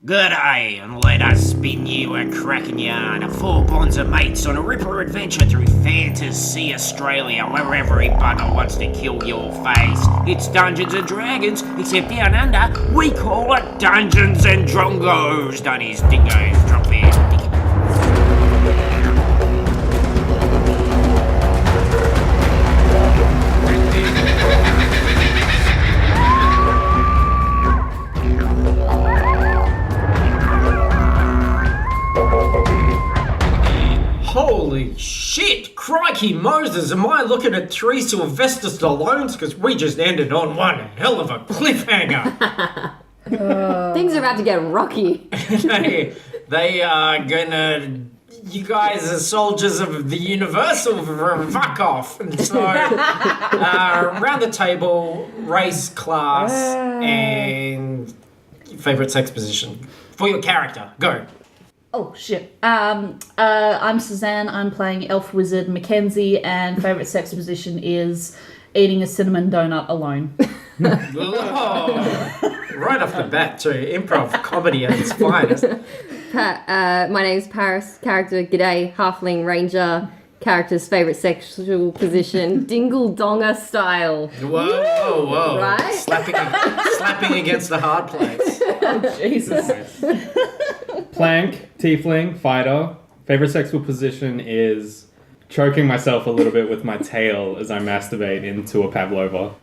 Gadai, and let us spin you a cracking yarn of four bonds of mates on a ripper adventure through Fantasy Australia, where every bugger wants to kill your face. It's Dungeons and Dragons, except down under, we call it Dungeons and Drongos. Dunnies, dingoes, dropbears. Holy shit! Crikey Moses, am I looking at three Sylvester Stallones? Because we just ended on one hell of a cliffhanger. Things are about to get rocky. they are gonna... You guys are soldiers of the Universal, fuck off. And so, around the table, race, class, and favourite sex position. For your character, go. Oh, shit. I'm Suzanne. I'm playing Elf Wizard McKenzie, and favourite sex position is eating a cinnamon donut alone. Oh, right off the bat, too. Improv comedy at its finest. My name's Paris. Character Gadai, Halfling Ranger. Character's favourite sexual position, dingle donger style. Whoa. Right? Slapping against the hard place. Oh, Jesus. Plank, tiefling, fighter. Favorite sexual position is choking myself a little bit with my tail as I masturbate into a pavlova.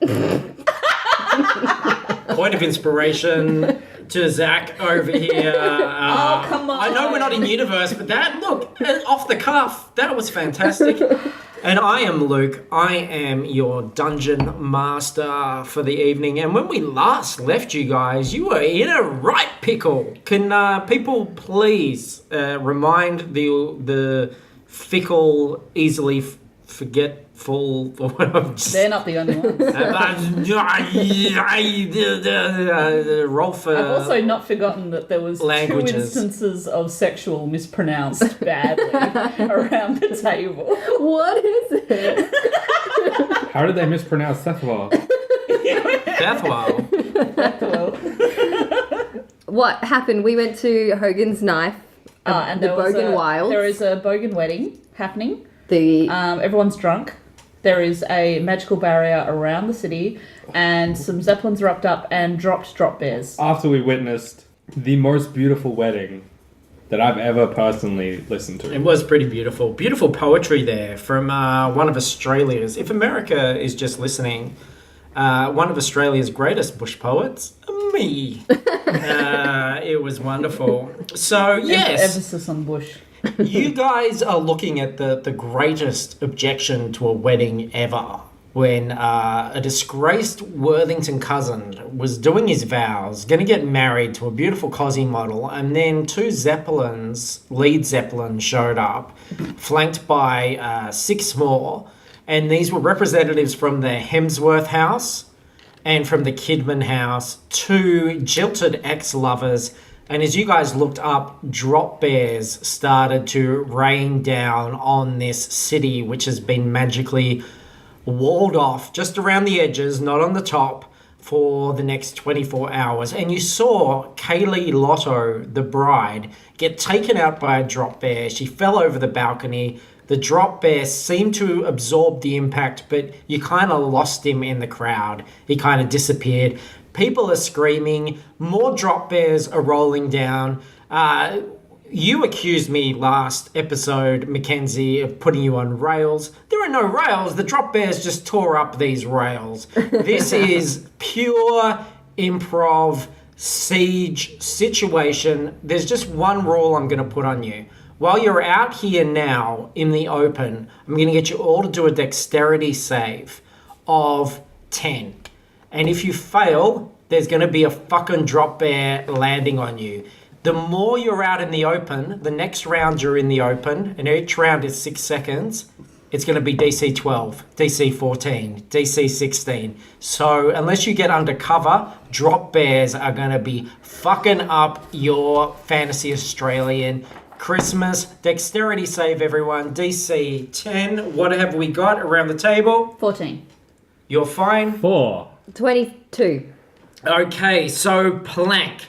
Point of inspiration to Zach over here. Oh, come on. I know we're not in universe, but off the cuff, that was fantastic. And I am Luke. I am your dungeon master for the evening. And when we last left you guys, you were in a right pickle. Can people please remind the fickle, easily forgetful... They're not the only ones. Roll for... I've also not forgotten that there was languages. 2 instances of sexual mispronounced badly around the table. What is it? How did they mispronounce Sethwell? Bethwell. What happened? We went to Hogan's Knife, And the Bogan Wild. There is a Bogan wedding happening. The Everyone's drunk. There is a magical barrier around the city, and some zeppelins rocked up and dropped drop bears. After we witnessed the most beautiful wedding that I've ever personally listened to. It was pretty beautiful. Beautiful poetry there from one of Australia's, if America is just listening, one of Australia's greatest bush poets, me. It was wonderful. So, yes. Emphasis on bush. You guys are looking at the greatest objection to a wedding ever when a disgraced Worthington cousin was doing his vows, going to get married to a beautiful Cosy model, and then 2 Zeppelins, lead Zeppelins, showed up, flanked by 6 more, and these were representatives from the Hemsworth house and from the Kidman house, 2 jilted ex-lovers. And as you guys looked up, drop bears started to rain down on this city, which has been magically walled off just around the edges, not on the top, for the next 24 hours. And you saw Kayleigh Lotto, the bride, get taken out by a drop bear. She fell over the balcony. The drop bear seemed to absorb the impact, but you kind of lost him in the crowd. He kind of disappeared. People are screaming. More drop bears are rolling down. You accused me last episode, McKenzie, of putting you on rails. There are no rails. The drop bears just tore up these rails. This is pure improv siege situation. There's just one rule I'm going to put on you. While you're out here now in the open, I'm going to get you all to do a dexterity save of 10. And if you fail, there's going to be a fucking drop bear landing on you. The more you're out in the open, the next round you're in the open, and each round is 6 seconds, it's going to be DC 12, DC 14, DC 16. So unless you get undercover, drop bears are going to be fucking up your Fantasy Australian Christmas. Dexterity save, everyone. DC 10. What have we got around the table? 14. You're fine? 4. 22. Okay, so Plank.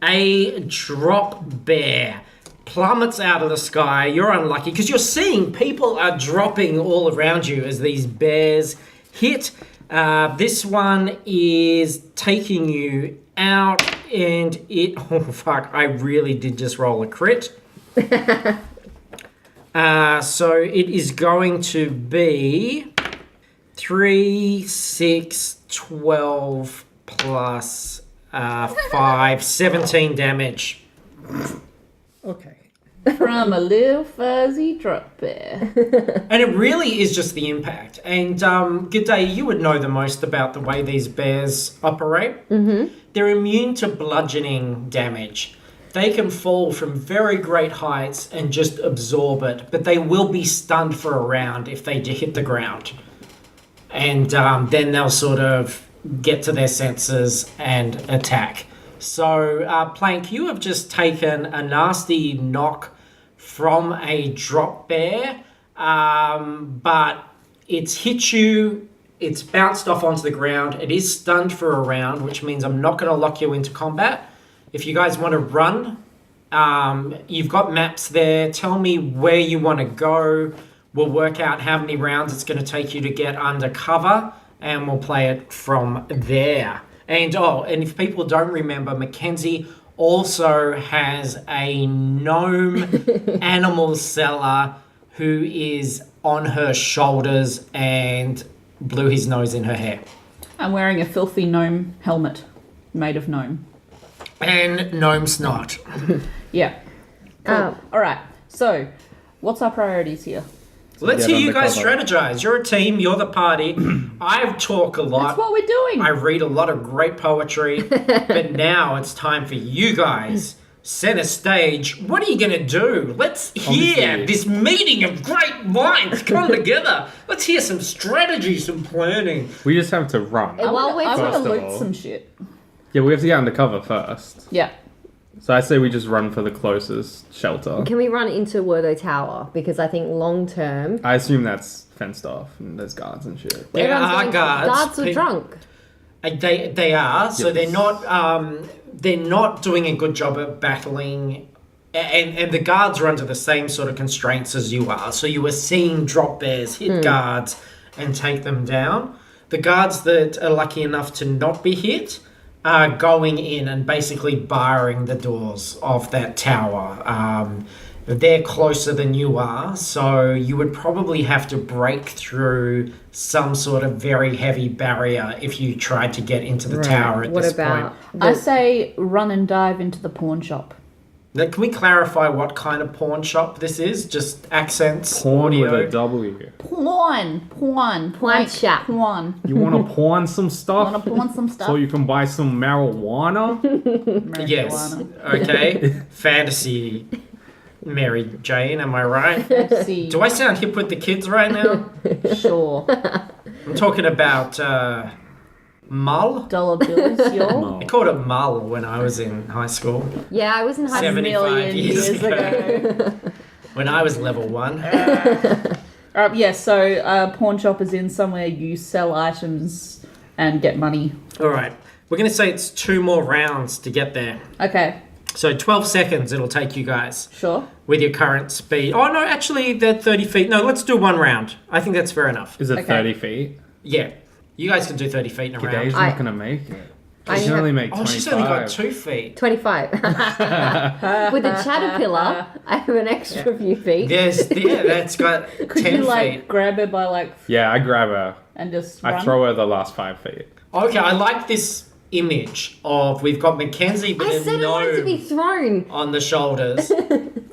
A drop bear plummets out of the sky. You're unlucky because you're seeing people are dropping all around you as these bears hit. This one is taking you out, and it... Oh, fuck. I really did just roll a crit. So it is going to be 3, 6, 12 plus 5, 17 damage. Okay. From a little fuzzy drop bear. And it really is just the impact. And Gadai, you would know the most about the way these bears operate. Mm-hmm. They're immune to bludgeoning damage. They can fall from very great heights and just absorb it, but they will be stunned for a round if they hit the ground. And then they'll sort of get to their senses and attack. So, Plank, you have just taken a nasty knock from a drop bear, but it's hit you, it's bounced off onto the ground, it is stunned for a round, which means I'm not going to lock you into combat. If you guys want to run, you've got maps there. Tell me where you want to go. We'll work out how many rounds it's going to take you to get under cover, and we'll play it from there. And if people don't remember, McKenzie also has a gnome animal seller who is on her shoulders and blew his nose in her hair. I'm wearing a filthy gnome helmet made of gnome. And gnome snot. Yeah. Cool. All right. So, what's our priorities here? Let's Get hear you guys undercover. strategize. You're a team, you're the party. I talk a lot. That's what we're doing. I read a lot of great poetry. But now it's time for you guys. Center stage. What are you going to do? Let's hear Obviously. this meeting of great minds come together. Let's hear some strategy, some planning. We just have to run. And while we're I want First to of loot all. some shit. Yeah, we have to get undercover first. Yeah. So I say we just run for the closest shelter. Can we run into Wordo Tower? Because I think long term... I assume that's fenced off and there's guards and shit. There everyone's are going- guards. Guards are Pe- drunk. They are. So Yes. they're not doing a good job at battling. And the guards are under the same sort of constraints as you are. So you are seeing drop bears hit guards and take them down. The guards that are lucky enough to not be hit are going in and basically barring the doors of that tower. They're closer than you are, so you would probably have to break through some sort of very heavy barrier if you tried to get into the tower at What this about... point. I say run and dive into the pawn shop. Now, can we clarify what kind of pawn shop this is? Just accents, Pawn audio? with a W. Pawn. Pawn Like shop. Pawn. You want to pawn some stuff? Want to pawn some stuff? So you can buy some marijuana? Yes. Marijuana. Okay. Fantasy Mary Jane, am I right? Let's see. Do I sound hip with the kids right now? Sure. I'm talking about mull. Dollar bills, y'all. No. I called it mull when I was in high school. Yeah, I was in high 75 million years years ago. When I was level 1. Yeah, so pawn shop is in somewhere you sell items and get money. All right. We're going to say it's 2 more rounds to get there. Okay, So 12 seconds it'll take you guys sure. with your current speed. Oh, no, actually, they're 30 feet. No, let's do 1 round. I think that's fair enough. Is it Okay. 30 feet? Yeah. You guys can do 30 feet in a Gadai's round. not going to make it. I She can have- only make Oh, 25. she's only got 2 feet. 25. With the caterpillar, I have an extra few feet. That's got Could 10 you like feet. grab her by like Yeah, I grab her. and just I run? throw her the last 5 feet. Okay, I like this image of we've got McKenzie I with a said it wanted to be gnome thrown. on the shoulders.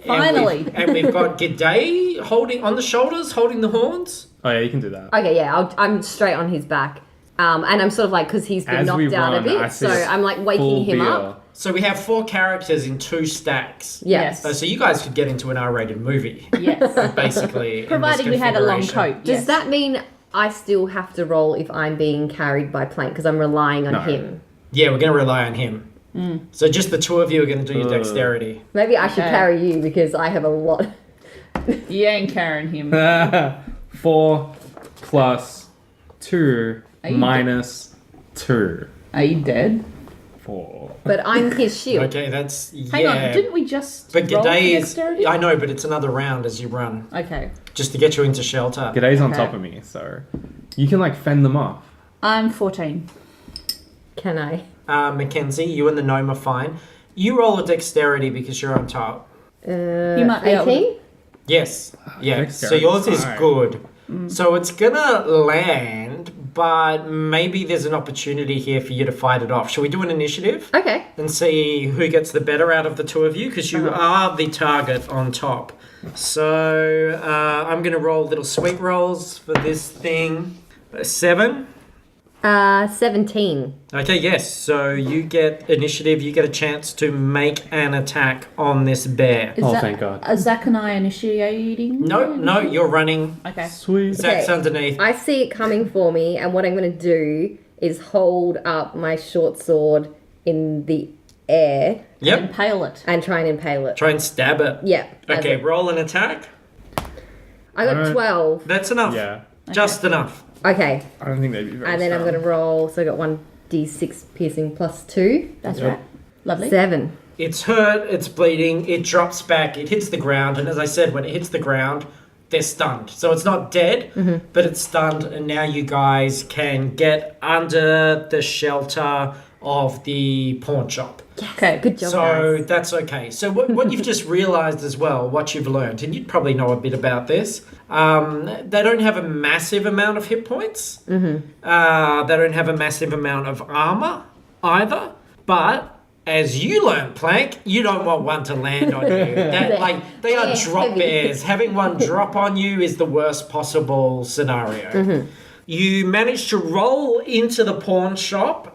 Finally. And we've got Gadai holding on the shoulders, holding the horns. Oh yeah, you can do that. Okay, yeah, I'm straight on his back. And I'm sort of like, because he's been As we knocked out a run, I bit, see so I'm like waking full him beer. up. So we have 4 characters in 2 stacks. Yes. So you guys could get into an R-rated movie, Yes. basically. in this Providing we had a long configuration. coat. Does yes. that mean I still have to roll if I'm being carried by Plank? Because I'm relying on No. him. Yeah, we're going to rely on him. So just the 2 of you are going to do your dexterity. Maybe I should Okay. carry you because I have a lot. You ain't carrying him. 4 plus 2 Are you minus 2. Are you dead? 4. But I'm his shield. Okay, that's Hang on, didn't we just But roll for Gadai is. dexterity? I know, but it's another round as you run, Okay. just to get you into shelter. Gadai's on Okay. top of me, so you can like fend them off. I'm 14. Can I? McKenzie, you and the gnome are fine. You roll a dexterity because you're on top. You might be able to- 18? Yes. Yeah. So Dexterity's yours is fine. good. So it's gonna land, but maybe there's an opportunity here for you to fight it off. Shall we do an initiative Okay. and see who gets the better out of the two of you? Because you Uh-huh. are the target on top. So I'm gonna roll little sweet rolls for this thing. 7. 17. Okay, yes. So you get initiative. You get a chance to make an attack on this bear. Is Oh, that, thank God. Are Zach and I initiating? No, you're running. Okay. Sweet. Zach's underneath. I see it coming for me, and what I'm going to do is hold up my short sword in the air Yep. Impale it. and try and impale it. Try and stab it. Yeah. as Okay, it- roll an attack. I got Alright. 12. That's enough. Yeah. Just enough. Okay. I don't think they'd be very And then I'm strong. going to roll, so I got 1d6 piercing plus 2. That's Yep. right. Lovely. 7. It's hurt, it's bleeding, it drops back, it hits the ground, and as I said, when it hits the ground, they're stunned. So it's not dead, but it's stunned, and now you guys can get under the shelter of the pawn shop. Okay. Good job, So guys. that's okay. So what you've just realised as well, what you've learned, and you'd probably know a bit about this, they don't have a massive amount of hit points. They don't have a massive amount of armour either. But as you learn, Plank, you don't want one to land on you. They are Yeah, drop heavy. bears. Having one drop on you is the worst possible scenario. You manage to roll into the pawn shop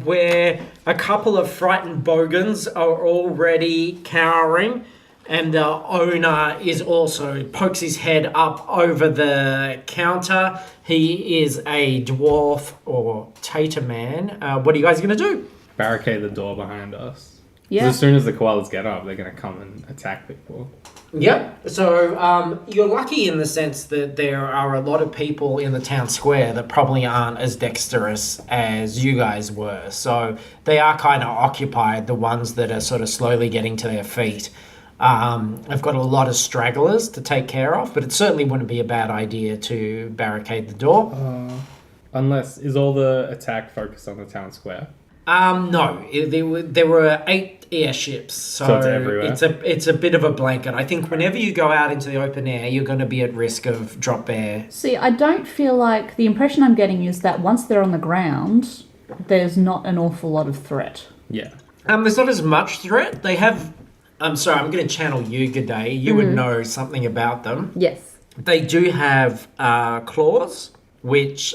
where a couple of frightened bogans are already cowering, and the owner is also pokes his head up over the counter. He is a dwarf or tater man. What are you guys going to do? Barricade the door behind us. 'Cause Yeah. As soon as the koalas get up, they're gonna come and attack people. Yep. So you're lucky in the sense that there are a lot of people in the town square that probably aren't as dexterous as you guys were. So they are kind of occupied, the ones that are sort of slowly getting to their feet. I've got a lot of stragglers to take care of, but it certainly wouldn't be a bad idea to barricade the door. Unless, is all the attack focused on the town square? No, there were 8 airships, so it's everywhere? it's a bit of a blanket. I think whenever you go out into the open air, you're going to be at risk of drop bear. See, I don't feel like the impression I'm getting is that once they're on the ground, there's not an awful lot of threat. Yeah. There's not as much threat. They have. I'm sorry, I'm going to channel you, Gadai. You would know something about them. Yes. They do have claws, which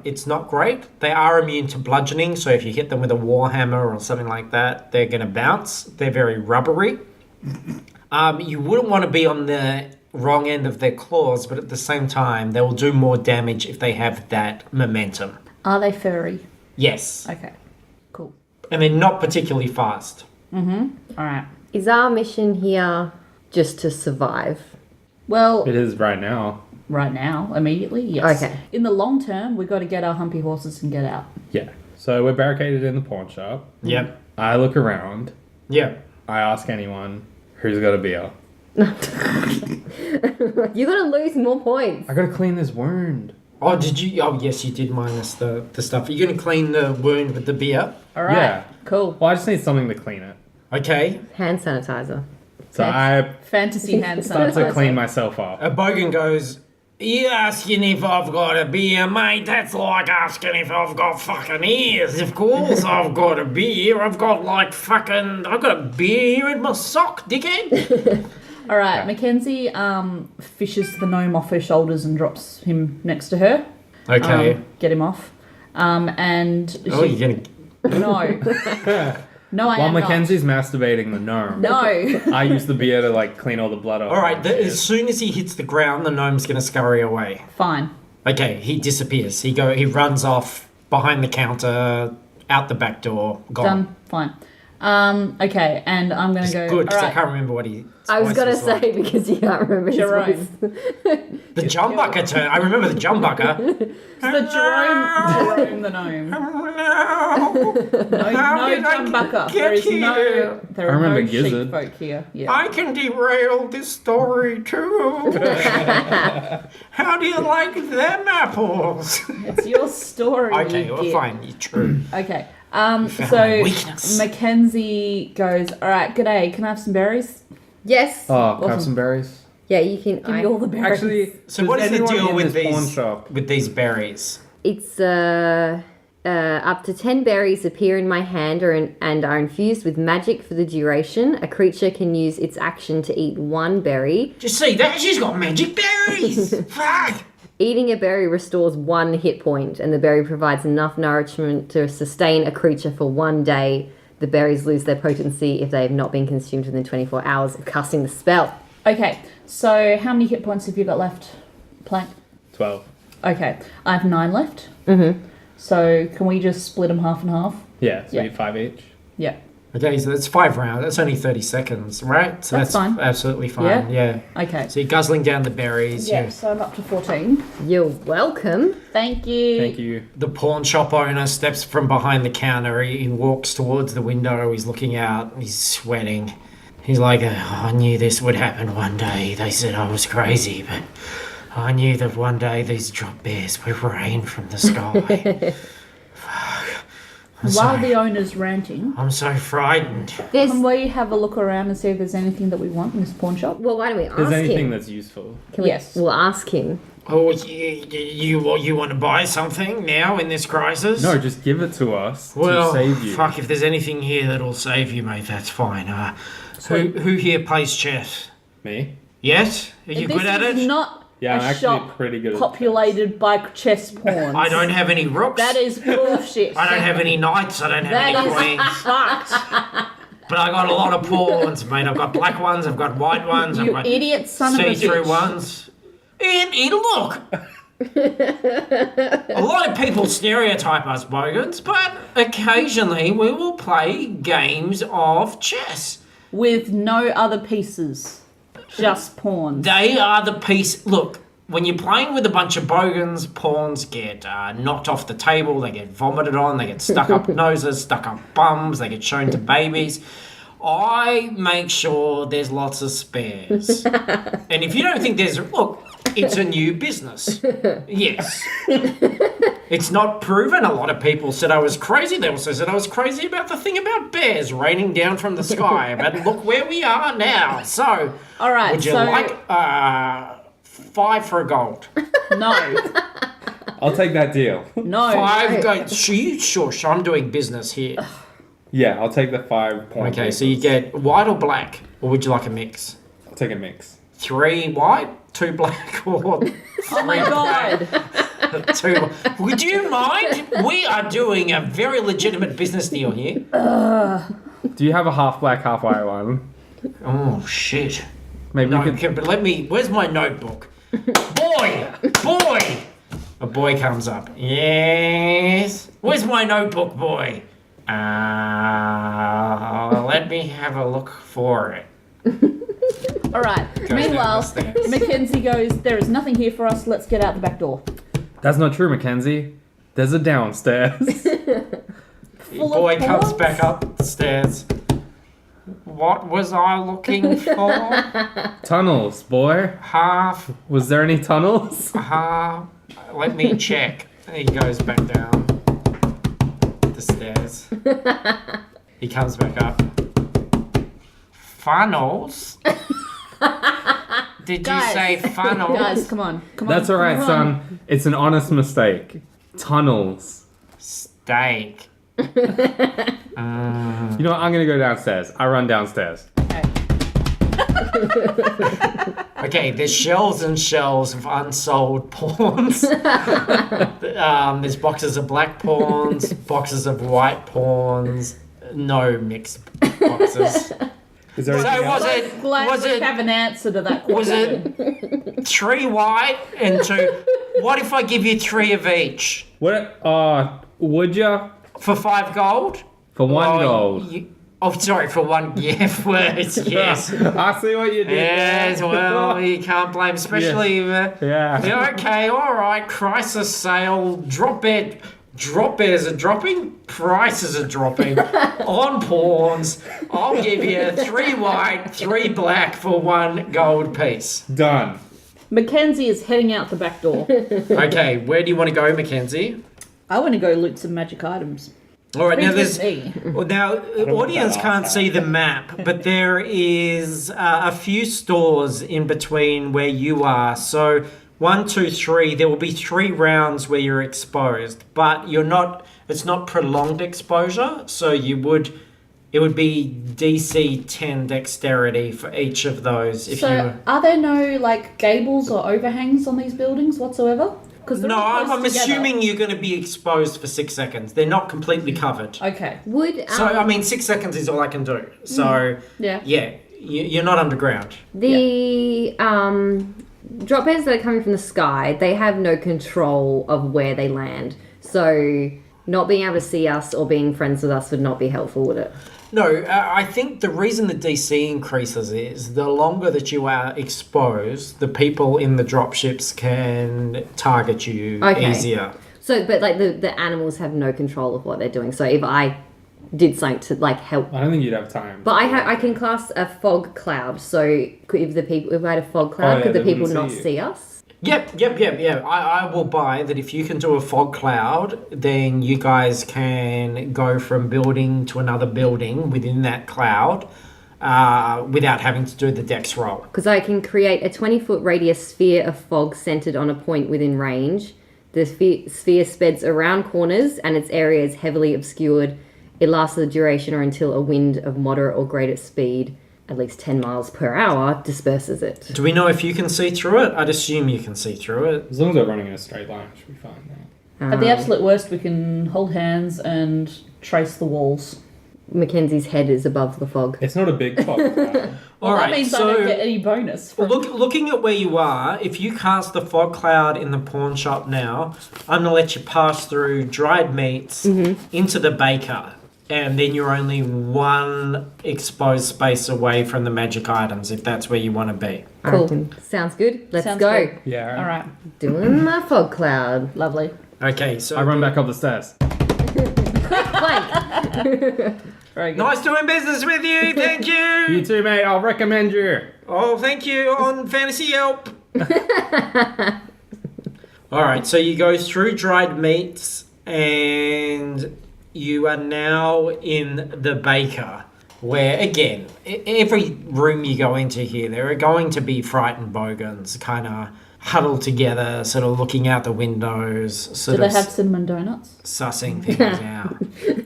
it's not great. They are immune to bludgeoning, so if you hit them with a warhammer or something like that, they're going to bounce. They're very rubbery. You wouldn't want to be on the wrong end of their claws, but at the same time, they will do more damage if they have that momentum. Are they furry? Yes. Okay. Cool. And they're not particularly fast. All right. Is our mission here just to survive? Well, It is right now. right now, immediately, yes. Okay. In the long term, we've got to get our humpy horses and get out. Yeah. So we're barricaded in the pawn shop. Yep. I look around. Yep. I ask anyone who's got a beer. You're going to lose more points. I gotta clean this wound. Oh, did you? Oh, yes, you did minus the stuff. Are you going to clean the wound with the beer? All right. Yeah. Cool. Well, I just need something to clean it. Okay. Hand sanitizer. So I Fantasy hand start to sanitizer. clean myself up. A Bogan goes, "You asking if I've got a beer, mate? That's like asking if I've got fucking ears. Of course I've got a beer. I've got a beer here in my sock, dickhead." All right. Mackenzie fishes the gnome off her shoulders and drops him next to her. Okay. Get him off. And Oh, she, you're gonna. no. No, I While am Mackenzie's masturbating the gnome, not. No. I use the beer to like clean all the blood off. All right. As soon as he hits the ground, the gnome's gonna scurry away. Fine. Okay. He disappears. He runs off behind the counter, out the back door. Gone. Done. Fine. Okay, and I'm going to go... Good, because I Alright. can't remember what he... I was gonna voice like. say because you can't remember his Jerome. voice. The Jumbucker turn. I remember the Jumbucker. It's the Jerome the gnome. No Jumbucker. There is no... There I are remember no sheep Gizzard. folk here. Yeah. I can derail this story too. How do you like them apples? It's your story. Okay, you well, git. fine. You're true. Okay. found So my weakness. Mackenzie goes, all right, g'day, can I have some berries? Yes. Oh, can I have Awesome. some berries? Yeah, you can. Give me all the berries. Actually, So does what is the anyone deal in with this pawn these shop? with these berries? It's up to 10 berries appear in my hand and are infused with magic for the duration. A creature can use its action to eat one berry. Just see that she's got magic berries. Fuck. Eating a berry restores 1 hit point, and the berry provides enough nourishment to sustain a creature for 1 day. The berries lose their potency if they have not been consumed within 24 hours of casting the spell. Okay, so how many hit points have you got left, Plank? 12. Okay, I have 9 left. Mm-hmm. So can we just split them half and half? Yeah, so Yeah. we need 5 each. Yeah. Okay, so that's 5 rounds. That's only 30 seconds, right? So That's fine. Absolutely fine. Yeah. Okay. So you're guzzling down the berries. Yeah, you- so I'm up to 14. You're welcome. Thank you. Thank you. The pawn shop owner steps from behind the counter. He walks towards the window. He's looking out. He's sweating. He's like, I knew this would happen one day. They said I was crazy, but I knew that one day these drop bears would rain from the sky. While the owner's ranting, I'm so frightened. There's, can we have a look around and see if there's anything that we want in this pawn shop? well, why don't we If there's ask anything him? that's useful. Can we, Yes. We'll ask him. Oh, you want to buy something now in this crisis? No, just give it to us Well, to save you. fuck, if there's anything here that'll save you, mate, that's fine. Who here plays chess? Me? Yes? Are you This good at is it? not Yeah, I'm a actually shop pretty good at populated by chess pawns. I don't have any rooks. That is bullshit. I don't have any knights. I don't have That any is queens. fucked. But I got a lot of pawns, mate. I've got black ones. I've got white ones. I've You got idiot son of a see-through bitch. ones. And look. A lot of people stereotype us bogans, but occasionally we will play games of chess. With no other pieces. Just pawns. They are the piece. Look, when you're playing with a bunch of bogans, pawns get knocked off the table, they get vomited on, they get stuck up noses, stuck up bums, they get shown to babies. I make sure there's lots of spares. And if you don't think there's... Look, it's a new business. Yes. It's not proven. A lot of people said I was crazy. They also said I was crazy about the thing about bears raining down from the sky. But look where we are now. So... All right, Would you so like 5 for a gold? no, I'll take that deal. no. 5 gold. Sure, I'm doing business here. Yeah, I'll take the 5 point. Okay, so you get white or black, or would you like a mix? I'll take a mix. 3 white, 2 black, or Oh my god. 2. Would you mind? We are doing a very legitimate business deal here. Do you have a half black, half white one? Oh shit! Maybe No, we could. but let me. Where's my notebook? Boy! A boy comes up. Yes. Where's my notebook, boy? Let me have a look for it. All right. down Meanwhile, the stairs. Mackenzie goes, there is nothing here for us. Let's get out the back door. That's not true, Mackenzie. There's a downstairs. Full Boy of comes pawns? back up the stairs. What was I looking for? Tunnels, boy. Half. Was there any tunnels? Let me check. He goes back down the stairs. He comes back up. Funnels? Did you Guys. say funnels? Guys, come on. That's all right, come on. son. It's an honest mistake. Tunnels. Steak. You know what? I'm gonna go downstairs. I run downstairs. Okay. Okay, there's shelves and shelves of unsold pawns. There's boxes of black pawns, boxes of white pawns, no mixed boxes. Is there So anything else? Glad we have an answer to that Was question. it 3 white and 2? What if I give you 3 of each What? Would ya? for 5 gold? For 1 Oh, gold. Oh, sorry, for one. Yeah, words. Yes. I see what you did. Yes, well, you can't blame, especially. Yeah. Okay, all right. Crisis sale. Dropbears are dropping. Prices are dropping on pawns. I'll give you 3 white, 3 black for 1 gold piece. Done. Mackenzie is heading out the back door. Okay, where do you want to go, Mackenzie? I want to go loot some magic items. All right, now Brings there's. me. Well, now, audience can't see the map, but there is a few stores in between where you are. So 1, 2, 3. There will be 3 rounds where you're exposed, but you're not. It's not prolonged exposure. So it would be DC 10 dexterity for each of those. If So, are there no like gables or overhangs on these buildings whatsoever? Because no, I'm assuming you're going to be exposed for 6 seconds. They're not completely covered. Okay. Would So I mean, 6 seconds is all I can do. So Yeah. yeah, you're not underground. the drop bears that are coming from the sky, they have no control of where they land. So not being able to see us or being friends with us would not be helpful, would it? No, I think the reason the DC increases is the longer that you are exposed, the people in the dropships can target you easier. So, but like the animals have no control of what they're doing. So if I did something to like help, I don't think you'd have time. but I can cast a fog cloud. So if I had a fog cloud, could the they people wouldn't not see you. see us? Yep. I will buy that if you can do a fog cloud, then you guys can go from building to another building within that cloud without having to do the dex roll. Because I can create a 20-foot radius sphere of fog centered on a point within range. The sphere spreads around corners and its area is heavily obscured. It lasts the duration or until a wind of moderate or greater speed, at least 10 miles per hour, disperses it. Do we know if you can see through it? I'd assume you can see through it. As long as they're running in a straight line, it should be fine. Right? At the absolute worst, we can hold hands and trace the walls. Mackenzie's head is above the fog. It's not a big fog cloud. Well, All that right, means so I don't get any bonus. From... looking at where you are, if you cast the fog cloud in the pawn shop now, I'm going to let you pass through dried meats into the baker. And then you're only 1 exposed space away from the magic items, if that's where you want to be. Cool. Sounds good. Let's Sounds go. good. Yeah. All right. Doing my fog cloud. Lovely. Okay, so I run back up the stairs. Plank. Very good. nice doing business with you. Thank You you. too, mate. I'll recommend you. Oh, thank you on Fantasy Yelp. All right, so you go through dried meats and you are now in the baker, where, again, every room you go into here, there are going to be frightened bogans kind of huddled together, sort of looking out the windows, Do sort they of have cinnamon donuts? sussing things out.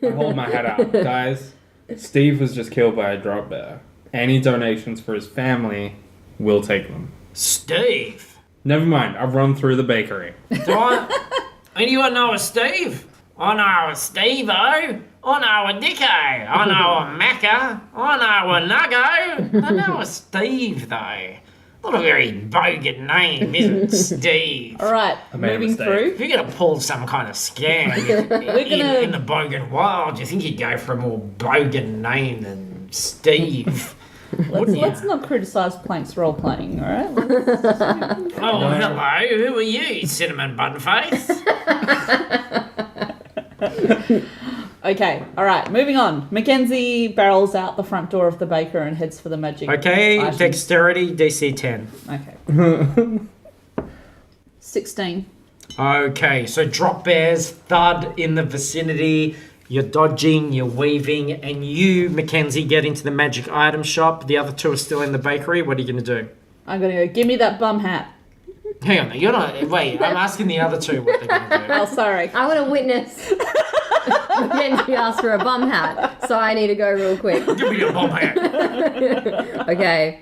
I hold my head out. Guys, Steve was just killed by a drop bear. Any donations for his family, we'll take them. Steve! Never mind. I've run through the bakery. Anyone know a Steve? I know a Steve-o. I know a Dicko. I know a Macca. I know a Nuggo. I know a Steve, though. Not a very bogan name, isn't it, Steve? All right. I made a Moving mistake. through. If you're going to pull some kind of scam in the bogan world, you think you'd go for a more bogan name than Steve. Let's not criticise Plank's role playing, all right? Oh, hello. Who are you, cinnamon bun-face? Okay, all right, moving on. Mackenzie barrels out the front door of the baker and heads for the magic Okay, items. dexterity, DC 10. Okay. 16. Okay, so drop bears, thud in the vicinity. You're dodging, you're weaving, and you, Mackenzie, get into the magic item shop. The other 2 are still in the bakery. What are you going to do? I'm going to go, give me that bum hat. Hang on, you're not... Wait, I'm asking the other 2 what they're going to do. Oh, sorry. I want to witness Mackenzie ask for a bum hat, so I need to go real quick. Give me your bomb hat. Okay.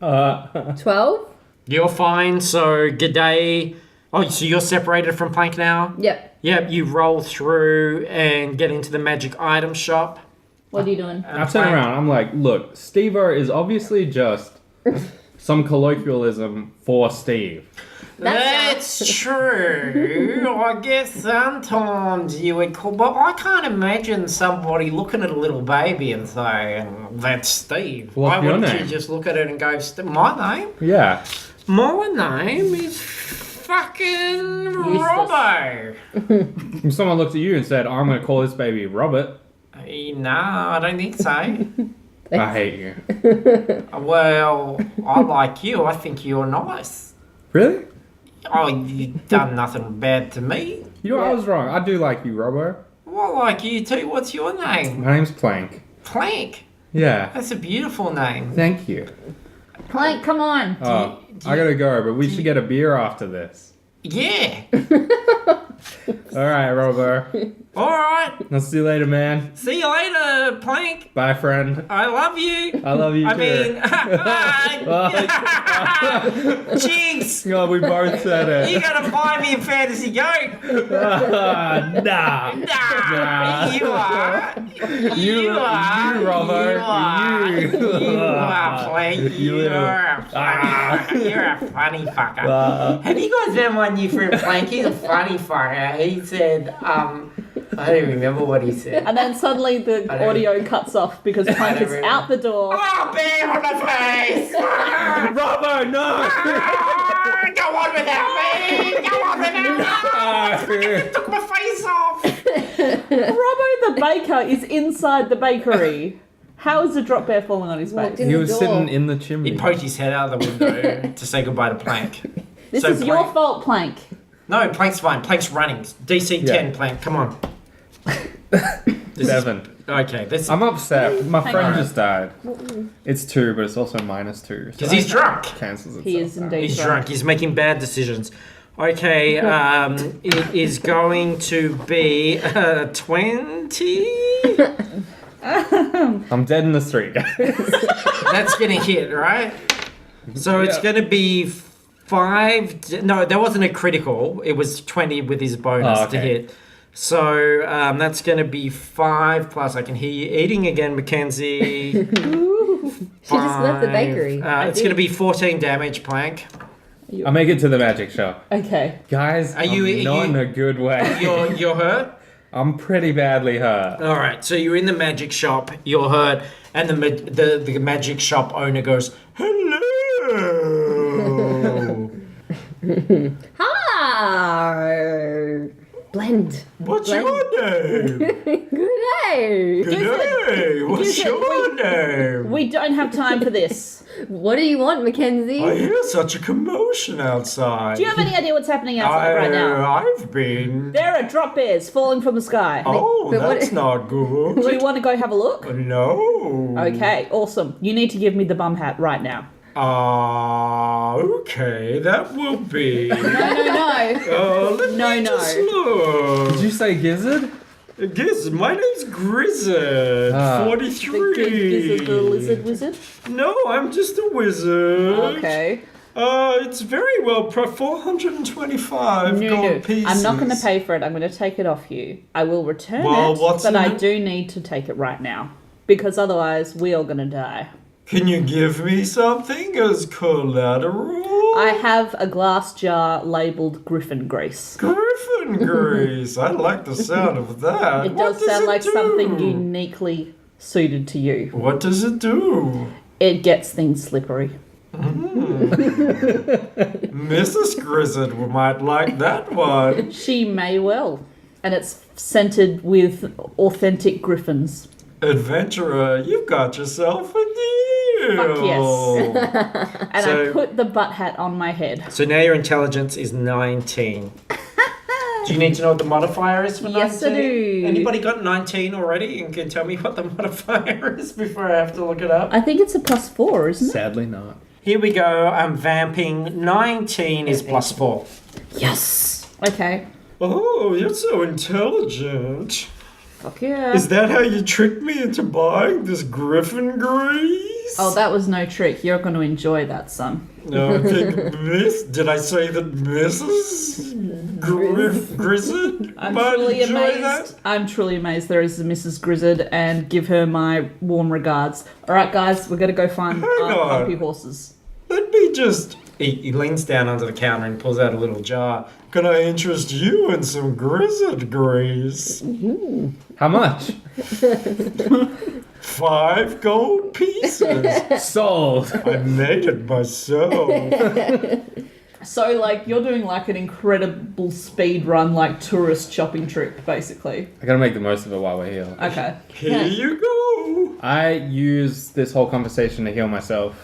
12? You're fine, so Gadai... Oh, so you're separated from Plank now? Yep. Yep, you roll through and get into the magic item shop. What are you doing? I turn around. I'm like, look, Steve-o is obviously just some colloquialism for Steve. That's true. I guess sometimes you would call, but I can't imagine somebody looking at a little baby and saying, "That's Steve." What's Why your wouldn't name? you just look at it and go, "My name? Yeah. My name is fucking Robbo." If someone looked at you and said, I'm going to call this baby Robert, No, I don't think so. I hate you. Well, I like you. I think you're nice. Really? Oh, you've done nothing bad to me. You know, I was wrong. I do like you, Robbo. Well, I like you too. What's your name? My name's Plank. Plank. Yeah. That's a beautiful name. Thank you. Plank, come on. Oh, I gotta go, but we should get a beer after this. Yeah. Alright, Robbo. All right. I'll see you later, man. See you later, Plank. Bye, friend. I love you. I love you I too. mean, jinx. Oh, we both said You it. gotta buy me a fantasy goat. Nah. Nah. You are. You, Robbo. You are, Plank. You little- You're a funny fucker. Have you guys met my new friend Plank? He's a funny fucker. He said, I don't even remember what he said. And then suddenly the I don't- audio cuts off because Plank don't is remember. out the door. Oh, bear on the face! Robbo, no! Go on without me! Go on without me! Took my face off! Robbo the baker is inside the bakery. How is the drop bear falling on his Walked face? in He the was door. sitting in the chimney. He poked his head out of the window to say goodbye to Plank. This So is your Plank- fault, Plank. No, Plank's fine. Plank's running. DC 10, Yeah. Plank. Come on. 7. Okay, this I'm upset. My Hang friend on. just died. It's 2, but it's also -2. So because he's drunk. cancels itself. He is out. indeed He's drunk. He's making bad decisions. Okay, it is going to be 20. I'm dead in the street. That's gonna hit, right? So it's Yeah. gonna be 5. No, that wasn't a critical. It was 20 with his bonus Oh, to okay. hit. So that's gonna be 5 plus. I can hear you eating again, Mackenzie. She just left the bakery. It's gonna be 14 damage, Plank. I make it to the magic shop. Okay. Guys, Are you- I'm not in a good way. You're hurt. I'm pretty badly hurt. All right, so you're in the magic shop. You're hurt, and the magic shop owner goes, "Hello." Hi! Blend. What's Blend. your name? Good day! Good day. What's Gives it- your name? We don't have time for this. What do you want, Mackenzie? I hear such a commotion outside. Do you have any idea what's happening outside right now? I've been. There are drop bears falling from the sky. Oh, But what- that's not good. Do you want to go have a look? No. Okay, awesome. You need to give me the bum hat right now. Okay, that will be. No. Let No, me no. just look. Did you say gizzard? Guess my name's Grizzard, Ah. 43. Is it the lizard wizard? No, I'm just a wizard. Okay. It's very well, 425 gold pieces. I'm not going to pay for it. I'm going to take it off you. I will return Well, it, what's but in I it? do need to take it right now. Because otherwise, we are going to die. Can you give me something as collateral? I have a glass jar labelled griffin grease. Griffin grease. I like the sound of that. It What does sound like do? something uniquely suited to you. What does it do? It gets things slippery. Mrs. Grizzard might like that one. She may well. And it's scented with authentic griffins. Adventurer, you've got yourself a deal. Fuck yes. And So- I put the butt hat on my head. So now your intelligence is 19. Do you need to know what the modifier is for 19? Yes, I do. Anybody got 19 already and can tell me what the modifier is before I have to look it up? I think it's a +4, isn't it? Sadly not. Here we go. I'm vamping. 19 is +4. Yes! Okay. Oh, you're so intelligent. Fuck yeah. Is that how you tricked me into buying this griffin grease? Oh, that was no trick. You're going to enjoy that, son. No, I think did I say that Mrs. Grizzard I'm might truly enjoy amazed. that? I'm truly amazed there is a Mrs. Grizzard, and give her my warm regards. All right, guys, we're going to go find Hang our on. puppy horses. Let Let me just... He leans down under the counter and pulls out a little jar. Can I interest you in some grizzard grease? How much? 5 gold pieces. Sold. I made it myself. So, like, you're doing, like, an incredible speed run, like, tourist shopping trip, basically. I gotta make the most of it while we're here. Okay. Here you go. I use this whole conversation to heal myself.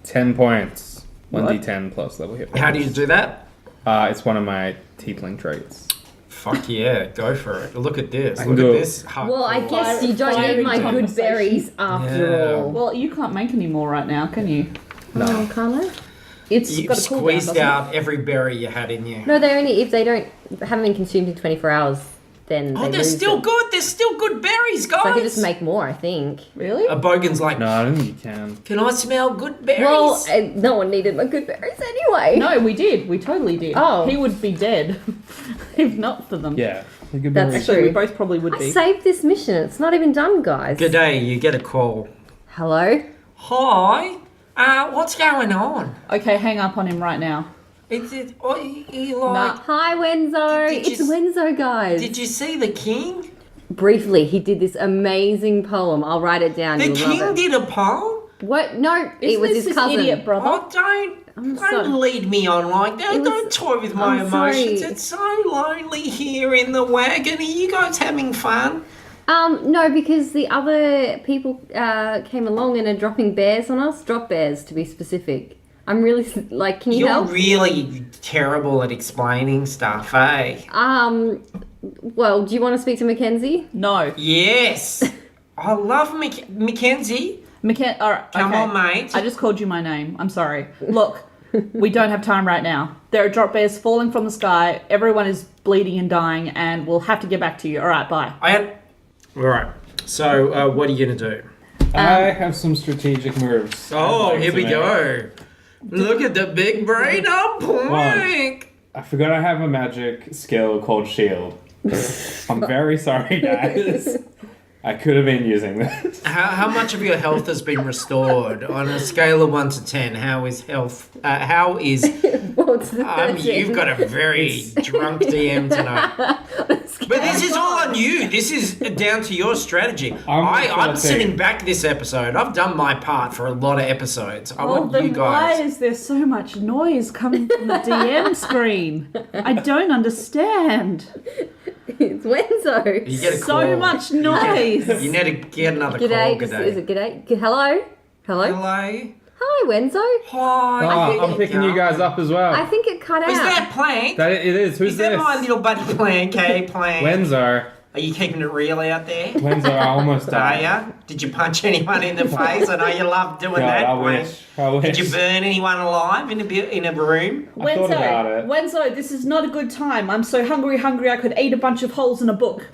10 points. 1d10 plus level hit points. How do you do that? It's one of my tiefling traits. Fuck yeah, go for it. Look at this. I Look can at do it. this. Well, I guess you don't Fiery need my good conversation. berries after Yeah. all. Well, you can't make any more right now, can you? No, can't I? It's You've got a cooldown, squeezed doesn't it? out every berry you had in you. No, they only if they haven't been consumed in 24 hours, then Oh, they they're lose still them. good. There's still good berries, guys. So I can just make more, I think. Really? Bogan's like, No, I don't think you can. can I smell good berries? Well, no one needed my good berries anyway. No, we did. We totally did. Oh. He would be dead if not for them. Yeah. You could That's be- Actually, we true. both probably would I be. saved this mission. It's not even done, guys. G'day, you get a call. Hello? Hi. What's going on? Okay, hang up on him right now. You like... Hi, Wenzo. Did you It's s- Wenzo, guys. Did you see the king? Briefly, he did this amazing poem. I'll write it down. The You'll king love it. did a poem? What? No, it Isn't was this his his cousin. idiot brother? Oh, don't sorry. lead me on like that. It was- Don't toy with my I'm emotions. sorry. It's so lonely here in the wagon. Are you guys having fun? No, because the other people came along and are dropping bears on us. Drop bears, to be specific. I'm really like, can you You're help? really terrible at explaining stuff, eh? Well, do you want to speak to McKenzie? No. Yes. I love McKenzie. All right, Come okay. on, mate. I just called you my name. I'm sorry. Look, we don't have time right now. There are drop bears falling from the sky. Everyone is bleeding and dying, and we'll have to get back to you. All right, bye. All right. So, what are you gonna do? I have some strategic moves. I'd Oh, like here to we make. go. Look at the big brain up Plank. I forgot I have a magic skill called Shield. I'm very sorry, guys. I could have been using this. How much of your health has been restored on a scale of 1 to 10? How is health? How is? What's the 13? You've got a very drunk DM tonight. But this is all on you. This is down to your strategy. I'm sitting back this episode. I've done my part for a lot of episodes. I Well, want then you guys. why is there so much noise coming from the DM screen? I don't understand. It's Wenzo. You get a So call. much noise. You need to get another G'day. call. Is it g'day? Hello? Hello? Hello. Hi, Wenzo. Hi. Oh, I'm picking you guys up as well. I think it cut out. Is that Plank? That it is. Who's Is that this? my little buddy Plank? Hey, Plank. Wenzo. Are you keeping it real out there? Wenzo, I almost Are died. ya? Did you punch anyone in the face? I know you love doing God, that. I Plank. wish. I wish. Did you burn anyone alive in a room? I thought about it. Wenzo, this is not a good time. I'm so hungry I could eat a bunch of holes in a book.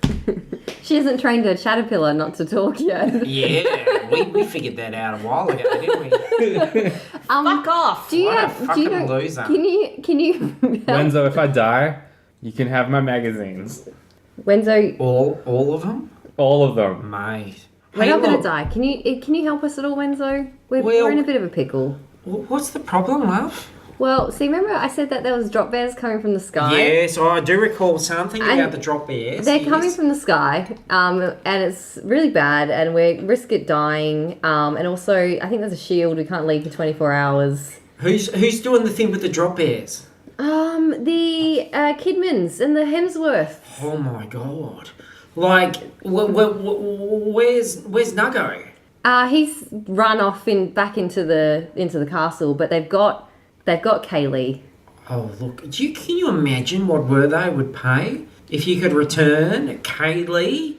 She hasn't trained her caterpillar not to talk yet. Yeah, we figured that out a while ago, didn't we? Fuck off. Do you What a have? Do you fucking know? loser. Can you? help? Wenzo, if I die, you can have my magazines. Wenzo, All of them, All of them. mate. we're Hey, not going look, to die. Can you help us at all, Wenzo? We're Well- in a bit of a pickle. What's the problem, love? Well, see, remember I said that there was drop bears coming from the sky? Yes, I do recall something And about the drop bears. They're yes. coming from the sky, and it's really bad, and we risk it dying. And also, I think there's a shield. We can't leave for 24 hours. Who's doing the thing with the drop bears? The Kidmans and the Hemsworth. Oh my god! Like, where's Nuggo? He's run off back into the castle, but they've got Kayleigh. Oh look, can you imagine what they would pay if you could return Kayleigh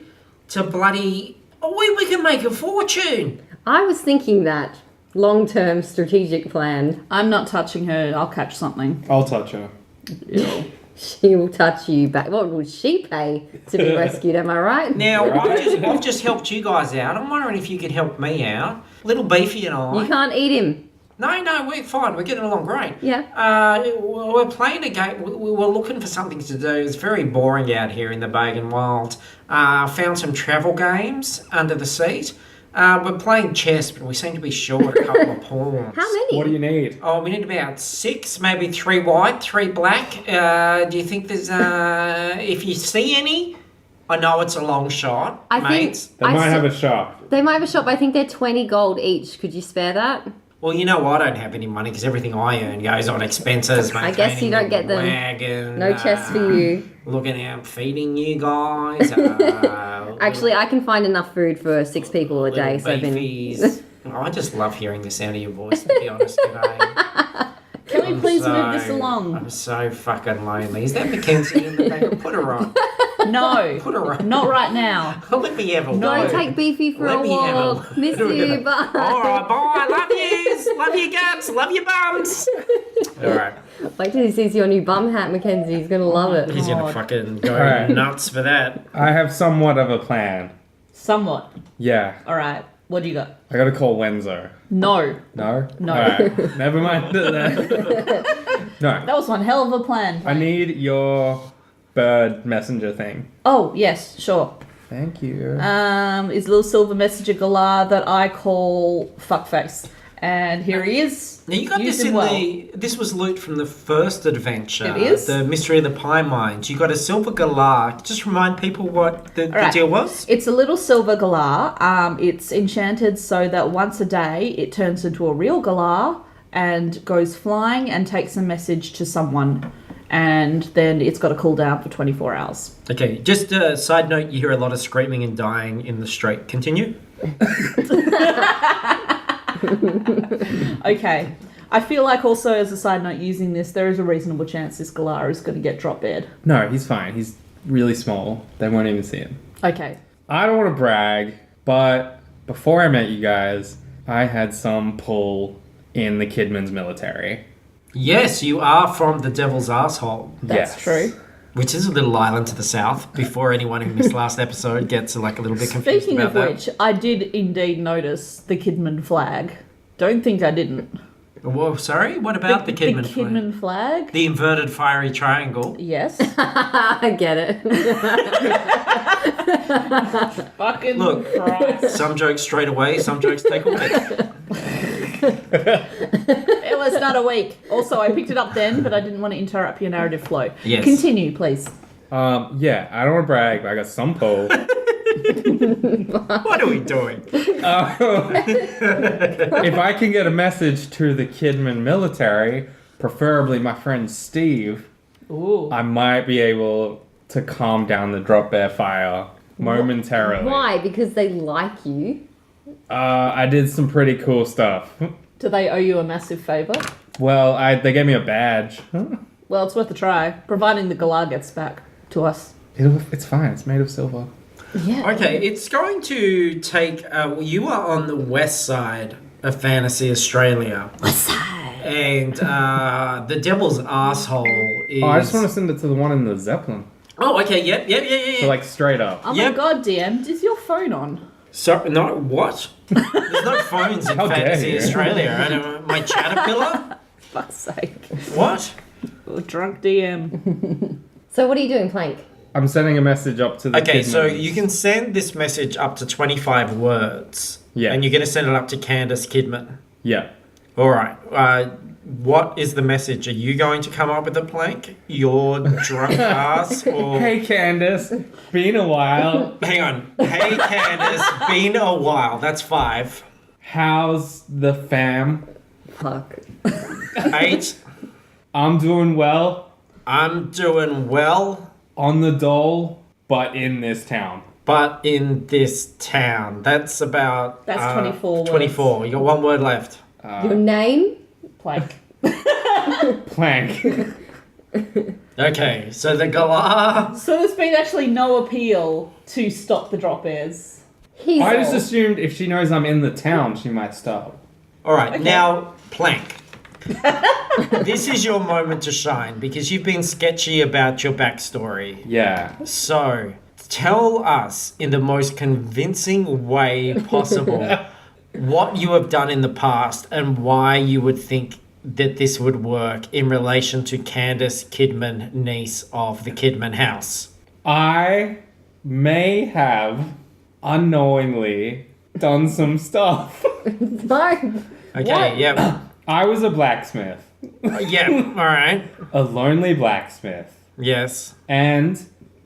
to bloody? Oh, we can make a fortune. I was thinking that long-term strategic plan. I'm not touching her. I'll catch something. I'll touch her. She will touch you back. What would she pay to be rescued? Am I right? Now, I've just helped you guys out. I'm wondering if you could help me out. Little Beefy and I. You can't eat him. No, we're fine. We're getting along great. Yeah. We're playing a game. We were looking for something to do. It's very boring out here in the Bogan Wild. Found some travel games under the seat. We're playing chess, but we seem to be short a couple of pawns. How many? What do you need? Oh, we need about 6, maybe 3 white, 3 black. Do you think there's, if you see any? I know it's a long shot, I think- mates. They might have a shop. They might have a shop, but I think they're 20 gold each. Could you spare that? Well, you know I don't have any money because everything I earn goes on expenses. I guess you don't get them. Wagon, No chest for you. Looking out, feeding you guys. Actually, I can find enough food for 6 people a day, so I've been... beefies. I just love hearing the sound of your voice, to be honest, G'day. Can we please move this along? I'm so fucking lonely. Is that McKenzie in the back? Put her on. No, Put her on. not right now. Let me have a Go walk. take Beefy for Let a me have a walk. Miss you, bye. All right, bye. Love yous. Love your guts. Love your bums. All right. Wait till he sees your new bum hat, Mackenzie. He's going to love it. He's gonna fucking go Alright. nuts for that. I have somewhat of a plan. Somewhat. Yeah. All right. What do you got? I gotta call Wenzo. No. No? No. Alright. Never mind that. No. That was one hell of a plan. I need your bird messenger thing. Oh, yes, sure. Thank you. Is little silver messenger Galar that I call fuckface. And here he is. Now you got Used this him in well. this was loot from the first adventure. It is? The Mystery of the Pie Mines. You got a silver galar. Just remind people what the right. deal was. It's a little silver galar. It's enchanted so that once a day it turns into a real galar and goes flying and takes a message to someone. And then it's got a cooldown for 24 hours. Okay, just a side note, you hear a lot of screaming and dying in the street. Continue. Okay. I feel like also as a side note using this, there is a reasonable chance this galar is going to get drop dead. No, he's fine. He's really small. They won't even see him. Okay. I don't want to brag, but before I met you guys, I had some pull in the Kidman's military. Yes, you are from the Devil's Asshole, That's Yes. true. which is a little island to the south. Before anyone who missed last episode gets like a little bit confused Speaking about of that. which, I did indeed notice the Kidman flag. Don't think I didn't. Whoa, sorry, what about the Kidman flag? Kidman flag? The inverted fiery triangle. Yes. I get it. Fucking Look. Christ. Some jokes straight away, some jokes take a week. It was not a week. Also, I picked it up then, but I didn't want to interrupt your narrative flow. Yes. Continue, please. Yeah, I don't want to brag, but I got some pull. What are we doing? If I can get a message to the Kidman military, preferably my friend Steve, Ooh. I might be able to calm down the drop bear fire momentarily. Why? Because they like you. I did some pretty cool stuff. Do they owe you a massive favour? Well, they gave me a badge. Well, it's worth a try, providing the galar gets back to us. It's fine. It's made of silver. Yeah. Okay, it's going to take. You are on the west side of Fantasy Australia. West side. And the Devil's Asshole is. Oh, I just want to send it to the one in the Zeppelin. Oh, okay, yep. So, like, straight up. Oh Yep. my god, DM, is your phone on? So, no, what? There's no phones in How dare Fantasy you. Australia. I don't, my caterpillar? Fuck's sake. What? Oh, drunk DM. So what are you doing, Plank? I'm sending a message up to the Okay, Kidmans. so you can send this message up to 25 words. Yeah. And you're going to send it up to Candace Kidman. Yeah. All right. What is the message? Are you going to come up with a plank? Your drunk ass? Or... Hey, Candace. Been a while. Hang on. Hey, Candace. Been a while. That's 5. How's the fam? Fuck. 8. I'm doing well. I'm doing well, On the dole, but in this town. but in this town. That's about... That's 24 words. 24. You got 1 word left. Your name? Plank. Plank. Okay, so the galah... So there's been actually no appeal to stop the drop bears. He's I just old. assumed if she knows I'm in the town, she might stop. All right, Okay. now, Plank. This is your moment to shine because you've been sketchy about your backstory. Yeah. So, tell us in the most convincing way possible what you have done in the past and why you would think that this would work in relation to Candace Kidman, niece of the Kidman house. I may have unknowingly done some stuff. No. Okay, yep. I was a blacksmith. Yep, alright. A lonely blacksmith. Yes. And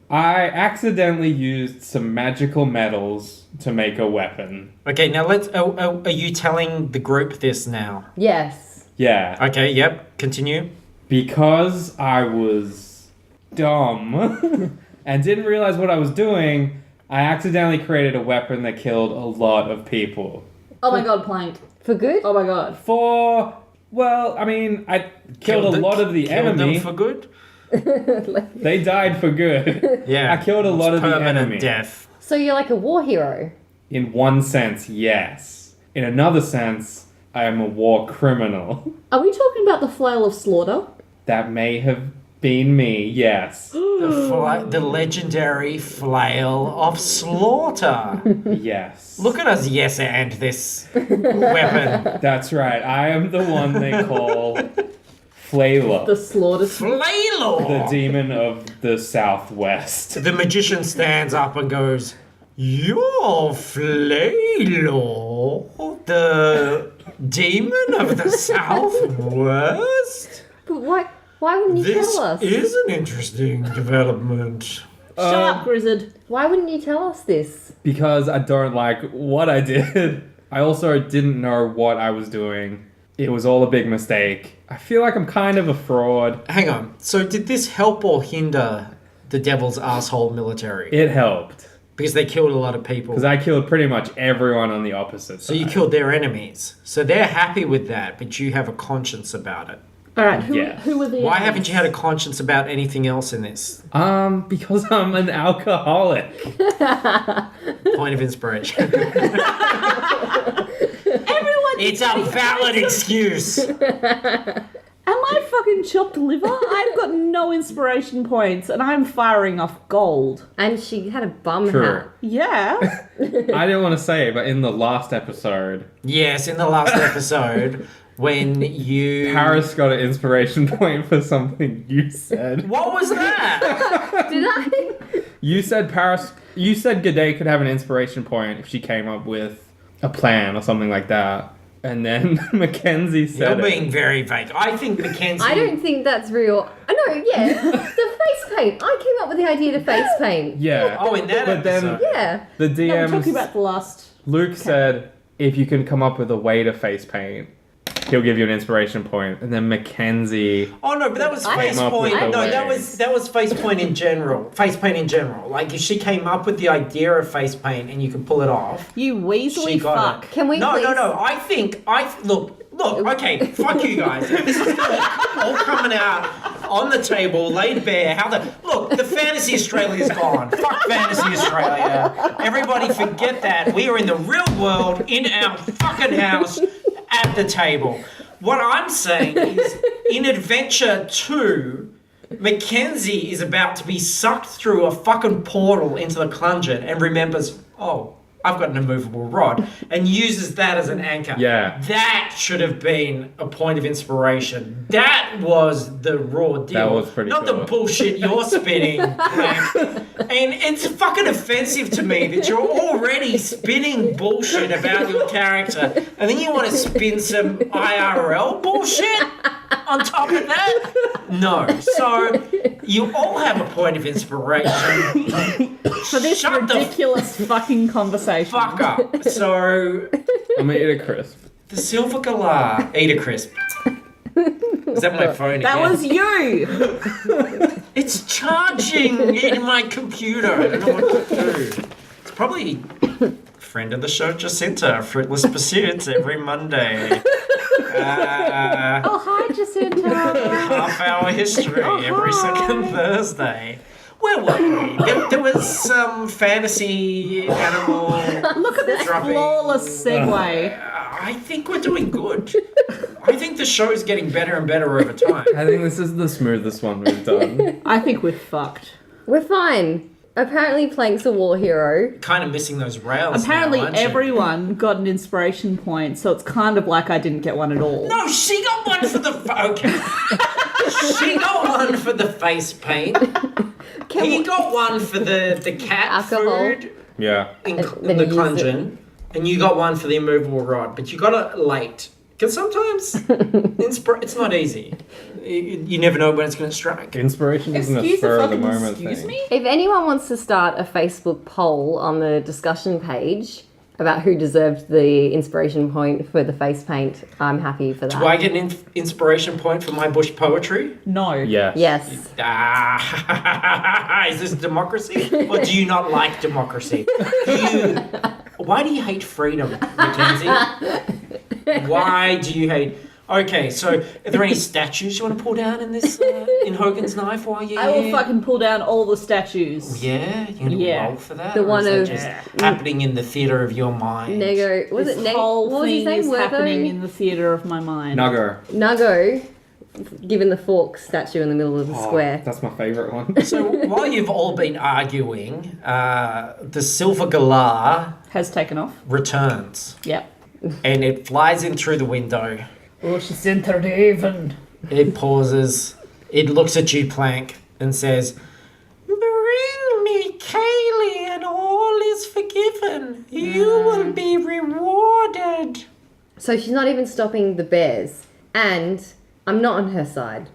I accidentally used some magical metals to make a weapon. Okay, now let's... are you telling the group this now? Yes. Yeah. Okay, yep, continue. Because I was dumb and didn't realize what I was doing, I accidentally created a weapon that killed a lot of people. Oh my god, Plank. For good? Oh my god. I killed a lot of the killed enemy. them for good? They died for good. Yeah. I killed a lot of the permanent enemy. death. So you're like a war hero. In one sense, yes. In another sense, I am a war criminal. Are we talking about the flail of slaughter? That may have been me, yes. The legendary flail of slaughter. Yes. Look at us, yes, and this weapon. That's right. I am the one they call Flayla, The slaughter. Flailor! the demon of the Southwest. The magician stands up and goes, "You're Flailor, the demon of the Southwest? But why wouldn't you This tell us? is an interesting development." Shut up, Grizzard. Why wouldn't you tell us this? Because I don't like what I did. I also didn't know what I was doing. It was all a big mistake. I feel like I'm kind of a fraud. Hang on. So did this help or hinder the devil's asshole military? It helped. Because they killed a lot of people. Because I killed pretty much everyone on the opposite So side. you killed their enemies. So they're happy with that, but you have a conscience about it. Alright, who were the Why enemies? haven't you had a conscience about anything else in this? Because I'm an alcoholic. Point of inspiration. Everyone It's a valid excuse. Am I fucking chopped liver? I've got no inspiration points and I'm firing off gold. And she had a bum True. hat. Yeah. I didn't want to say, but in the last episode, Yes, in the last episode, when you... Paris got an inspiration point for something you said. What was that? Did I? You said Gadai could have an inspiration point if she came up with a plan or something like that. And then McKenzie said You're it. being very vague. I think McKenzie... I don't think that's real. No, yeah. The face paint. I came up with the idea to face paint. Yeah. Oh, in that But then episode. Yeah. the No, we're talking DMs, about the last. Luke said, if you can come up with a way to face paint, he'll give you an inspiration point. And then McKenzie... Oh no, but that was I face came up point. with the No, way. that was face point in general. Face paint in general. Like if she came up with the idea of face paint and you can pull it off, You weaselly she got fuck. it. Can we No. please- Look. Okay, fuck you guys. This is all coming out on the table, laid bare. Look, the Fantasy Australia is gone. Fuck Fantasy Australia. Everybody forget that. We are in the real world, in our fucking house, at the table. What I'm saying is, in Adventure 2, McKenzie is about to be sucked through a fucking portal into the Clungeon and remembers, oh, I've got an immovable rod, and uses that as an anchor. Yeah. That should have been a point of inspiration. That was the raw deal. That was pretty Not cool. the bullshit you're spinning, Clem. And it's fucking offensive to me that you're already spinning bullshit about your character, and then you want to spin some IRL bullshit on top of that? No. So, you all have a point of inspiration. For this Shut the ridiculous fucking conversation. fuck up. So, I'm gonna eat a crisp. the silver galah, eat a crisp. Is that my phone That again? was you! It's charging in my computer. I don't know what to do. It's probably friend of the show, Jacinta. Fruitless Pursuits every Monday. Oh, hi, Jacinta. Half-hour history every second Thursday. Where were we? There was some fantasy animal. Look at this dropping. flawless segue. I think we're doing good. I think the show is getting better and better over time. I think this is the smoothest one we've done. I think we're fucked. We're fine. Apparently, Plank's a war hero. Kind of missing those rails. Apparently now, aren't you? everyone got an inspiration point, so it's kind of like I didn't get one at all. No, she got one for the. Okay. She got one for the face paint. He got one for the cat Alcohol. food Yeah. in then the he used Clungeon. And you got one for the immovable rod, but you got it late. Because sometimes it's not easy. You never know when it's going to strike. Inspiration isn't a Excuse the spur of the fucking moment excuse thing. me? If anyone wants to start a Facebook poll on the discussion page about who deserved the inspiration point for the face paint, I'm happy for that. Do I get an inspiration point for my bush poetry? No. Yes. Yes. Is this democracy? Or do you not like democracy? Why do you hate freedom, Mackenzie? Why do you hate... Okay, so are there any statues you want to pull down in this, in Hogan's knife while you're I will here? fucking pull down all the statues. Yeah? You're going to roll for that? The Or one is of- that just happening in the theatre of your mind? Nego, was This it Nego? whole What was his thing name? is happening in Wertho? the theatre of my mind. Nuggo. Nuggo, given the fork statue in the middle of the square. That's my favourite one. So while you've all been arguing, the silver galah Has taken off. returns. Yep. And it flies in through the window. Oh, she sent her to heaven. It pauses. It looks at you, Plank, and says, "Bring me Kayleigh, and all is forgiven. You will be rewarded." So she's not even stopping the bears. And I'm not on her side.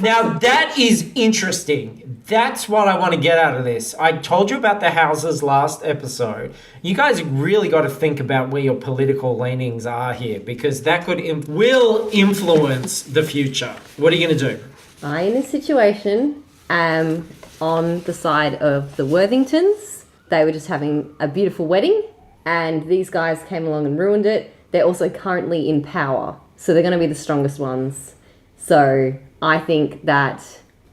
Now that is interesting. That's what I want to get out of this. I told you about the houses last episode. You guys really got to think about where your political leanings are here, because that will influence the future. What are you going to do? I, in this situation, am on the side of the Worthingtons. They were just having a beautiful wedding, and these guys came along and ruined it. They're also currently in power, so they're going to be the strongest ones. So I think that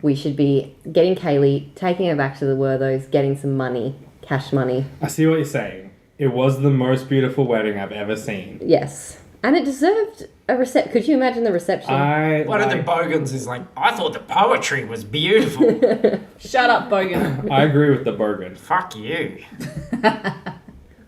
we should be getting Kayleigh, taking her back to the Worthos, getting some money, cash money. I see what you're saying. It was the most beautiful wedding I've ever seen. Yes. And it deserved a reception. Could you imagine the reception? One of the Bogans is like, "I thought the poetry was beautiful." Shut up, Bogan. I agree with the Bogan. Fuck you.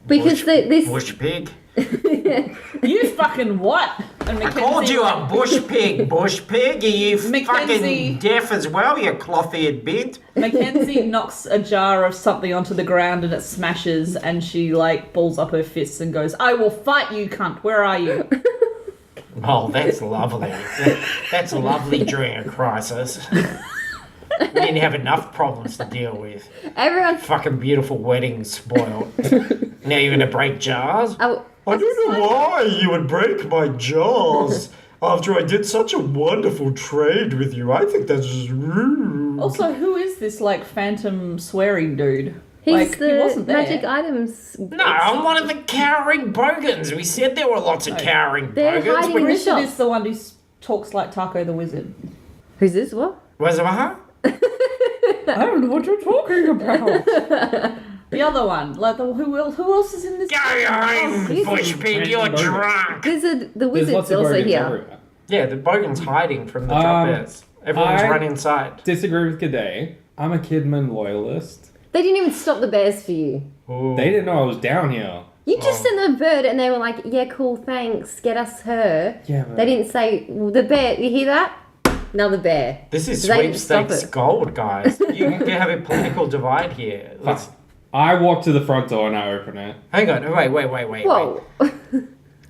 Because this... Bush pig. You fucking what? And I called you a bush pig. Bush pig? Are you fucking Mackenzie. deaf as well, you cloth-eared bit? Mackenzie knocks a jar of something onto the ground and it smashes, and she like balls up her fists and goes, "I will fight you, cunt. Where are you?" Oh, that's lovely. That's lovely during a crisis. We didn't have enough problems to deal with. Everyone... Fucking beautiful wedding spoiled. Now you're gonna break jars? Oh, I don't know why you would break my jars after I did such a wonderful trade with you. I think that's just rude. Also, who is this like phantom swearing dude? he's Like, the he wasn't there. magic items. No, I'm one of the cowering bogans. We said there were lots of cowering They're bogans. hiding in the Richard shop. is the one who talks like Taco the Wizard. Who's this? What? Was it her? I don't know what you're talking about. The other one, like who else is in this? Go home, he's- bush pig. You're Bogan. drunk. The There's wizard's lots of also Bogans here. everywhere. Yeah, the bogan's hiding from the dropbears. Everyone's I- running inside. Disagree with Gadai. I'm a Kidman loyalist. They didn't even stop the bears for you. Ooh. They didn't know I was down here. You just sent them a bird and they were like, yeah, cool, thanks, get us her. Yeah, but... They didn't say, well, the bear, you hear that? Another bear. This is They didn't stop sweepstakes it. gold, guys. You have a political divide here. Let's I walk to the front door and I open it. hang on. Wait. Whoa.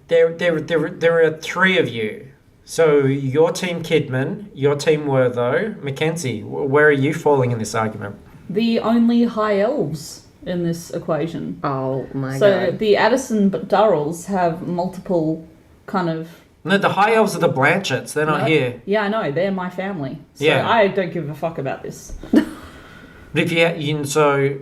There are three of you. So your team Kidman, your team Wortho, Mackenzie. Where are you falling in this argument? The only high elves in this equation. Oh my So god. the Addison Durrells have multiple kind of. No, the high elves are the Blanchetts. They're not here. Yeah, I know. They're my family. So Yeah. I don't give a fuck about this. But if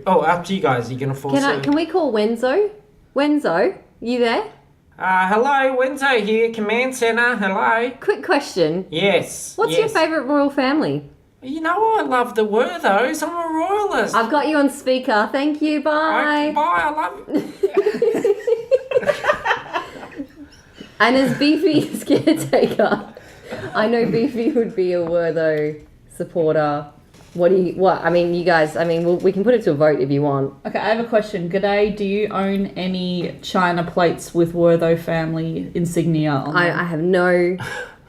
after you guys, you're gonna force Can we call Wenzo? Wenzo, you there? hello, Wenzo here, command center. Hello. Quick question. Yes. What's your yes. favourite royal family? You know I love the Worthos. I'm a royalist. I've got you on speaker. Thank you. Bye. Bye. I love you. And as Beefy's caretaker, I know Beefy would be a Wortho supporter. You guys, we can put it to a vote if you want. Okay, I have a question. G'day, do you own any china plates with Wortho family insignia on them? I have no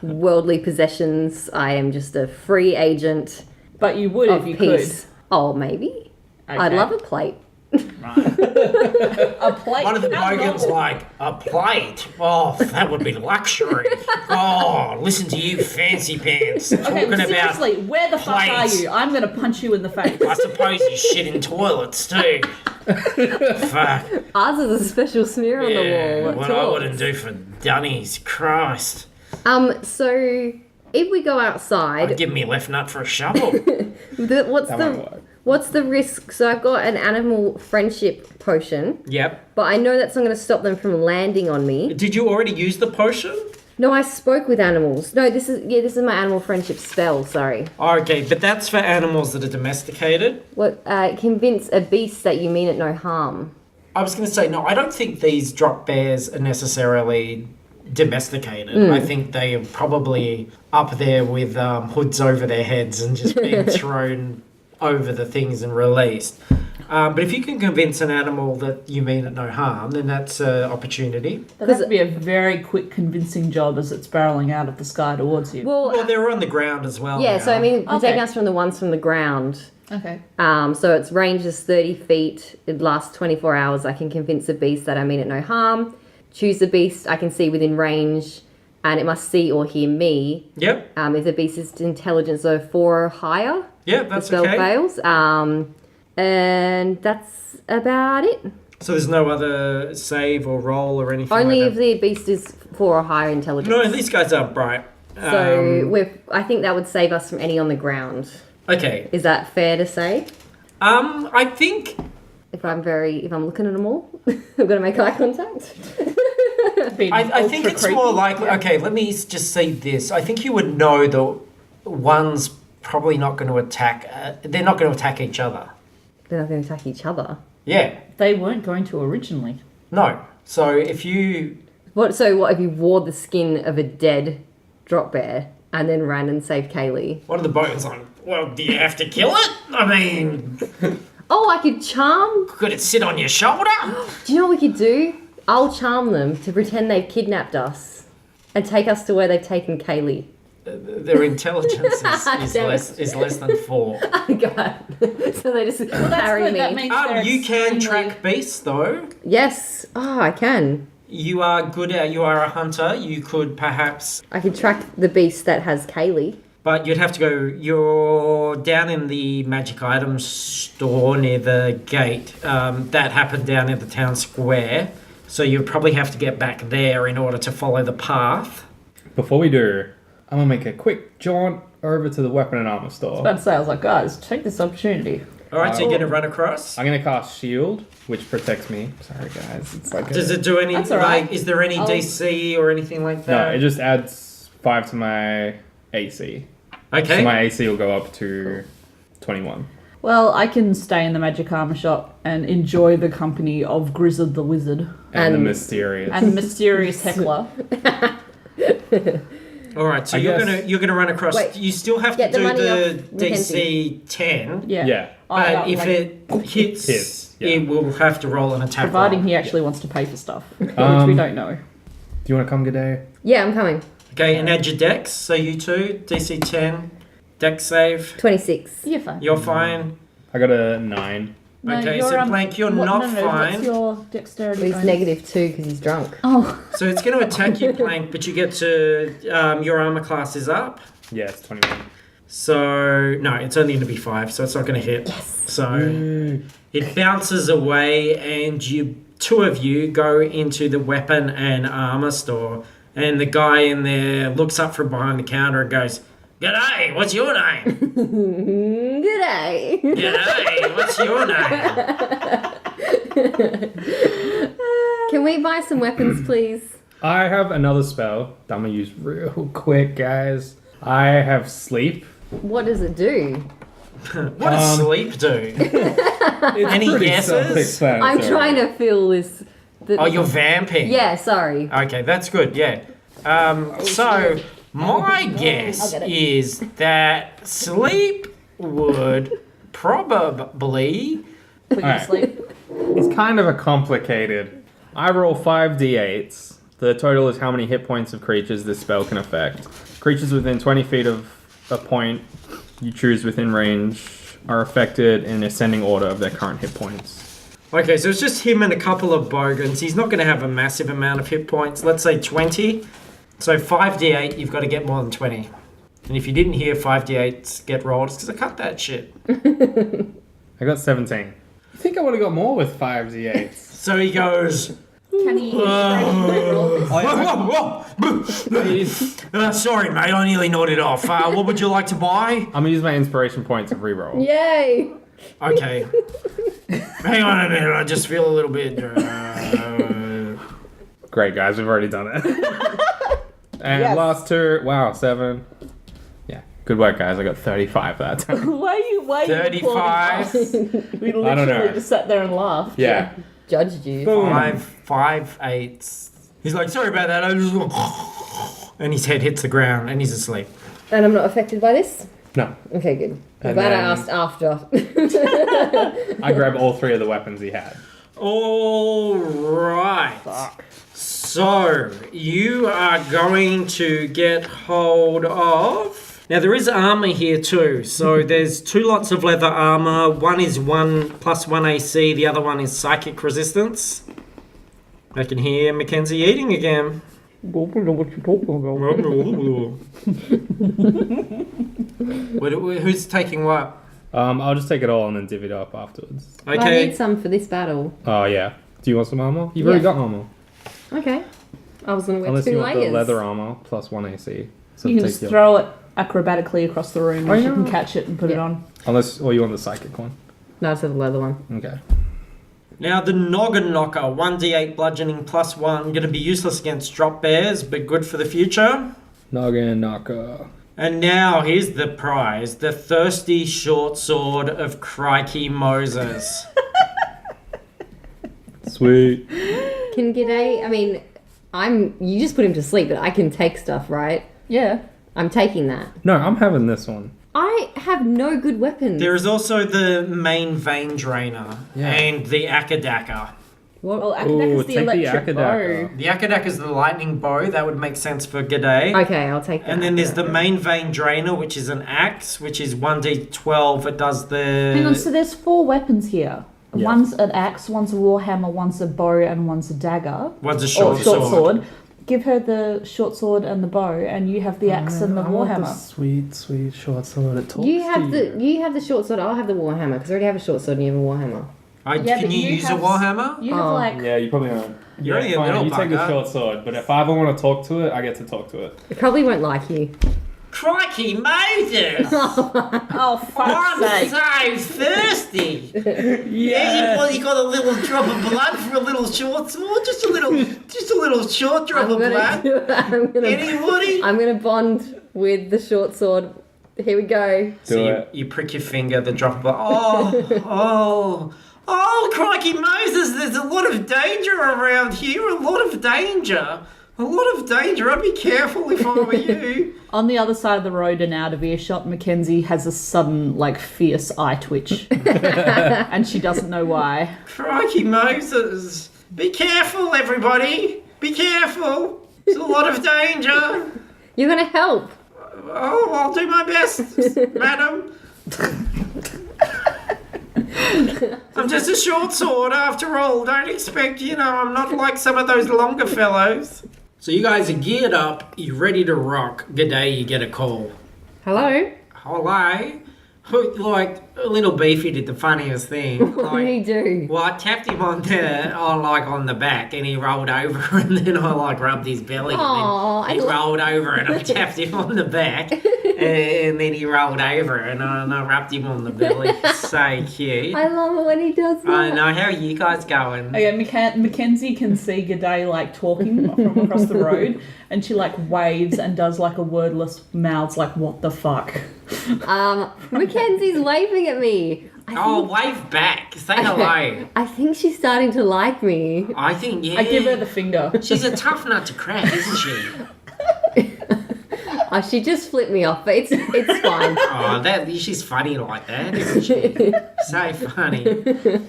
worldly possessions. I am just a free agent But you would of if you peace. Oh, maybe. could. I'd Okay. love a plate. A plate. One of the How Bogans long? like, a plate? Oh, that would be luxury. Oh, listen to you fancy pants Okay, talking about... seriously, where the fuck are plates. you? I'm gonna punch you in the face. I suppose you shit in toilets too. Fuck. Ours is a special smear on the Yeah, wall. what I wouldn't do for Dunnies, Christ. So if we go outside, I'd give me left nut for a shovel. what's That the won't work. what's the risk? So I've got an animal friendship potion, Yep. but I know that's not going to stop them from landing on me. Did you already use the potion? No, I spoke with animals. No, this is my animal friendship spell. Sorry. Okay, but that's for animals that are domesticated. What? Convince a beast that you mean it no harm. I was going to say, no, I don't think these drop bears are necessarily domesticated. I think they are probably up there with hoods over their heads and just being thrown over the things and released. But if you can convince an animal that you mean it no harm, then that's an opportunity. That has to be a very quick, convincing job as it's barreling out of the sky towards you. Well, they're on the ground as well. yeah. now. So I mean, Okay. taking us from the ones from the ground. Okay. So its range is 30 feet. It lasts 24 hours. I can convince a beast that I mean it no harm. Choose the beast I can see within range, and it must see or hear me. Yep. If the beast is intelligence of 4 or higher, Yeah, the that's spell okay. fails. And that's about it. So there's no other save or roll or anything Only like if that? the beast is 4 or higher intelligence. No, these guys aren't bright. So I think that would save us from any on the ground. Okay. Is that fair to say? I think... If I'm looking at them all, I'm going to make eye contact. I think it's more likely... Okay, let me just say this. I think you would know the one's probably not going to attack... they're not going to attack each other. They're not going to attack each other. Yeah. They weren't going to originally. No. So if you... What if you wore the skin of a dead drop bear and then ran and saved Kayleigh? One of the bones like, well, do you have to kill it? I mean, Oh, I could charm. could it sit on your shoulder? Do you know what we could do? I'll charm them to pretend they've kidnapped us and take us to where they've taken Kayleigh. Their intelligence is less than 4. Oh, God. So they just carry good. me. That means they're You can extremely- track beasts, though. Yes. Oh, I can. You are good at... You are a hunter. You could perhaps... I could track the beast that has Kayleigh. But you'd have to go... You're down in the magic items store near the gate. That happened down at the town square. So you'd probably have to get back there in order to follow the path. Before we do, I'm gonna make a quick jaunt over to the weapon and armor store. About to say, I was like, guys, take this opportunity. All right, so you're going to run across? I'm gonna cast shield, which protects me. Sorry guys, it's like Does it do any... That's all right. Like, is there any DC or anything like No, that? it just adds 5 to my AC. Okay. So my AC will go up to 21. Well, I can stay in the magic armor shop and enjoy the company of Grizzard the Wizard And the And- mysterious. and mysterious heckler. All right, so I you're guess- gonna run across. Wait, You still have to get the do money the off DC 10. Yeah. Yeah. But if it hits, Hits, yeah. it will have to roll an attack. Providing roll. he actually wants to pay for stuff, which we Um, don't know. Do you want to come, Gadai? Yeah, I'm coming. Okay, and add your dex. So you two, DC 10, dex save. 26. You're fine. You're fine. I got a 9. Okay, so Plank, you're not fine. What's your dexterity? He's bonus? -2 because he's drunk. Oh, So it's going to attack you, Plank, but you get to your armor class is up. Yeah, it's 21. So no, it's only going to be 5, so it's not going to hit. Yes. So it bounces away, and two of you go into the weapon and armor store, and the guy in there looks up from behind the counter and goes, "G'day, what's your name?" G'day. "G'day, what's your name?" Can we buy some weapons, please? I have another spell that I'm going to use real quick, guys. I have sleep. What does it do? What does sleep do? It's Any pretty guesses? self-explanatory. I'm trying to feel this. Oh, you're vamping. Yeah, sorry. Okay, that's good. Yeah. So my guess I'll get it. is that sleep would probably. put you to Alright. sleep. It's kind of a complicated. I roll 5d8s. The total is how many hit points of creatures this spell can affect. Creatures within 20 feet of a point you choose within range are affected in ascending order of their current hit points. Okay, so it's just him and a couple of bogans. He's not going to have a massive amount of hit points. Let's say 20. So 5d8, you've got to get more than 20. And if you didn't hear 5d8s get rolled, it's because I cut that shit. I got 17. I think I would have got more with 5d8s. So he goes... Can he roll this? sorry, mate, I nearly nodded off. What would you like to buy? I'm going to use my inspiration point to reroll. Yay! Okay. Hang on a minute, I just feel a little bit... Great, guys, we've already done it. And last two. Wow, 7. Yeah, good work, guys. I got 35 that time. Why are you 35. We I don't know. literally just sat there and laughed. Yeah. Judged you. Boom. 5 8s. He's like, sorry about that. I just... And his head hits the ground and he's asleep. And I'm not affected by this? No. Okay, good. I'm And glad I then- asked after. I grab all 3 of the weapons he had. All right. So you are going to get hold of... Now there is armor here too. So there's 2 lots of leather armor. One is 1 + 1 AC. The other one is psychic resistance. I can hear Mackenzie eating again. Who's taking what? I'll just take it all and then divvy it up afterwards. I Okay. need some for this battle. Oh, yeah. Do you want some armor? You've already Yeah. got armor. Okay. I was going to wear Unless 2 you want layers. the leather armor + 1 AC. So You can take just your- throw it acrobatically across the room and yeah. you can catch it and put it on. Unless, or you want the psychic one. No, it's the leather one. Okay. Now the noggin knocker, 1d8 bludgeoning + 1, going to be useless against drop bears, but good for the future. Noggin knocker. And now here's the prize, the thirsty short sword of Crikey Moses. Sweet. Can Gadai... I mean, you just put him to sleep, but I can take stuff, right? Yeah. I'm taking that. No, I'm having this one. I have no good weapons. There is also the main vein drainer Yeah. and the akadaka. What? Well, Ooh, Akadaka's the take the electric bow. Akadaka. The akadaka is the lightning bow, that would make sense for Gadai. Okay, I'll take that. And then there's the main vein drainer, which is an axe, which is 1d12. It does the... Hang on, so there's 4 weapons here. Yeah. One's an axe, one's a warhammer, one's a bow, and one's a dagger. One's a Or short, short sword. sword. Give her the short sword and the bow, and you have the axe and the warhammer. Sweet, sweet short sword. It talks You to have the short sword. I'll have the warhammer because I already have a short sword and you have a warhammer. Yeah, Can but you you use a have- warhammer? You have Oh. like Yeah, you probably don't. You're only a fine, little you take the bugger. short sword, but if I ever want to talk to it, I get to talk to it. It probably won't like you. Crikey Moses! oh fuck's I'm sake! so thirsty! Yeah, you got a little drop of blood for a little short sword? Just a little short drop of blood? Anybody? I'm gonna bond with the short sword. Here we go. So Do you, it. you prick your finger, the drop of blood. Oh, crikey Moses, there's a lot of danger around here, a lot of danger. I'd be careful if I were you. On the other side of the road and out of earshot, Mackenzie has a sudden, like, fierce eye twitch. And she doesn't know why. Crikey Moses. Be careful, everybody. Be careful. There's a lot of danger. You're gonna help. Oh, I'll do my best, madam. I'm just a short sword after all. Don't expect, I'm not like some of those longer fellows. So you guys are geared up. You're ready to rock. Good day, you get a call. Hello. Hello? Like, little Beefy did the funniest thing. What did he do? Well, I tapped him on the back, and he rolled over, and then I rubbed his belly, Aw, and then he rolled over, and I tapped him on the back, and then he rolled over, and I rubbed him on the belly. So cute. I love it when he does that. I know. How are you guys going? Okay, Mackenzie can see Gadai, like, talking from across the road, and she, like, waves and does, like, a wordless mouths, like, what the fuck? Mackenzie's waving at me. Wave back. Say hello. I think she's starting to like me. I think, yeah. I give her the finger. She's a tough nut to crack, isn't she? Oh, she just flipped me off, but it's fine. Oh, she's funny like that, isn't she? So funny.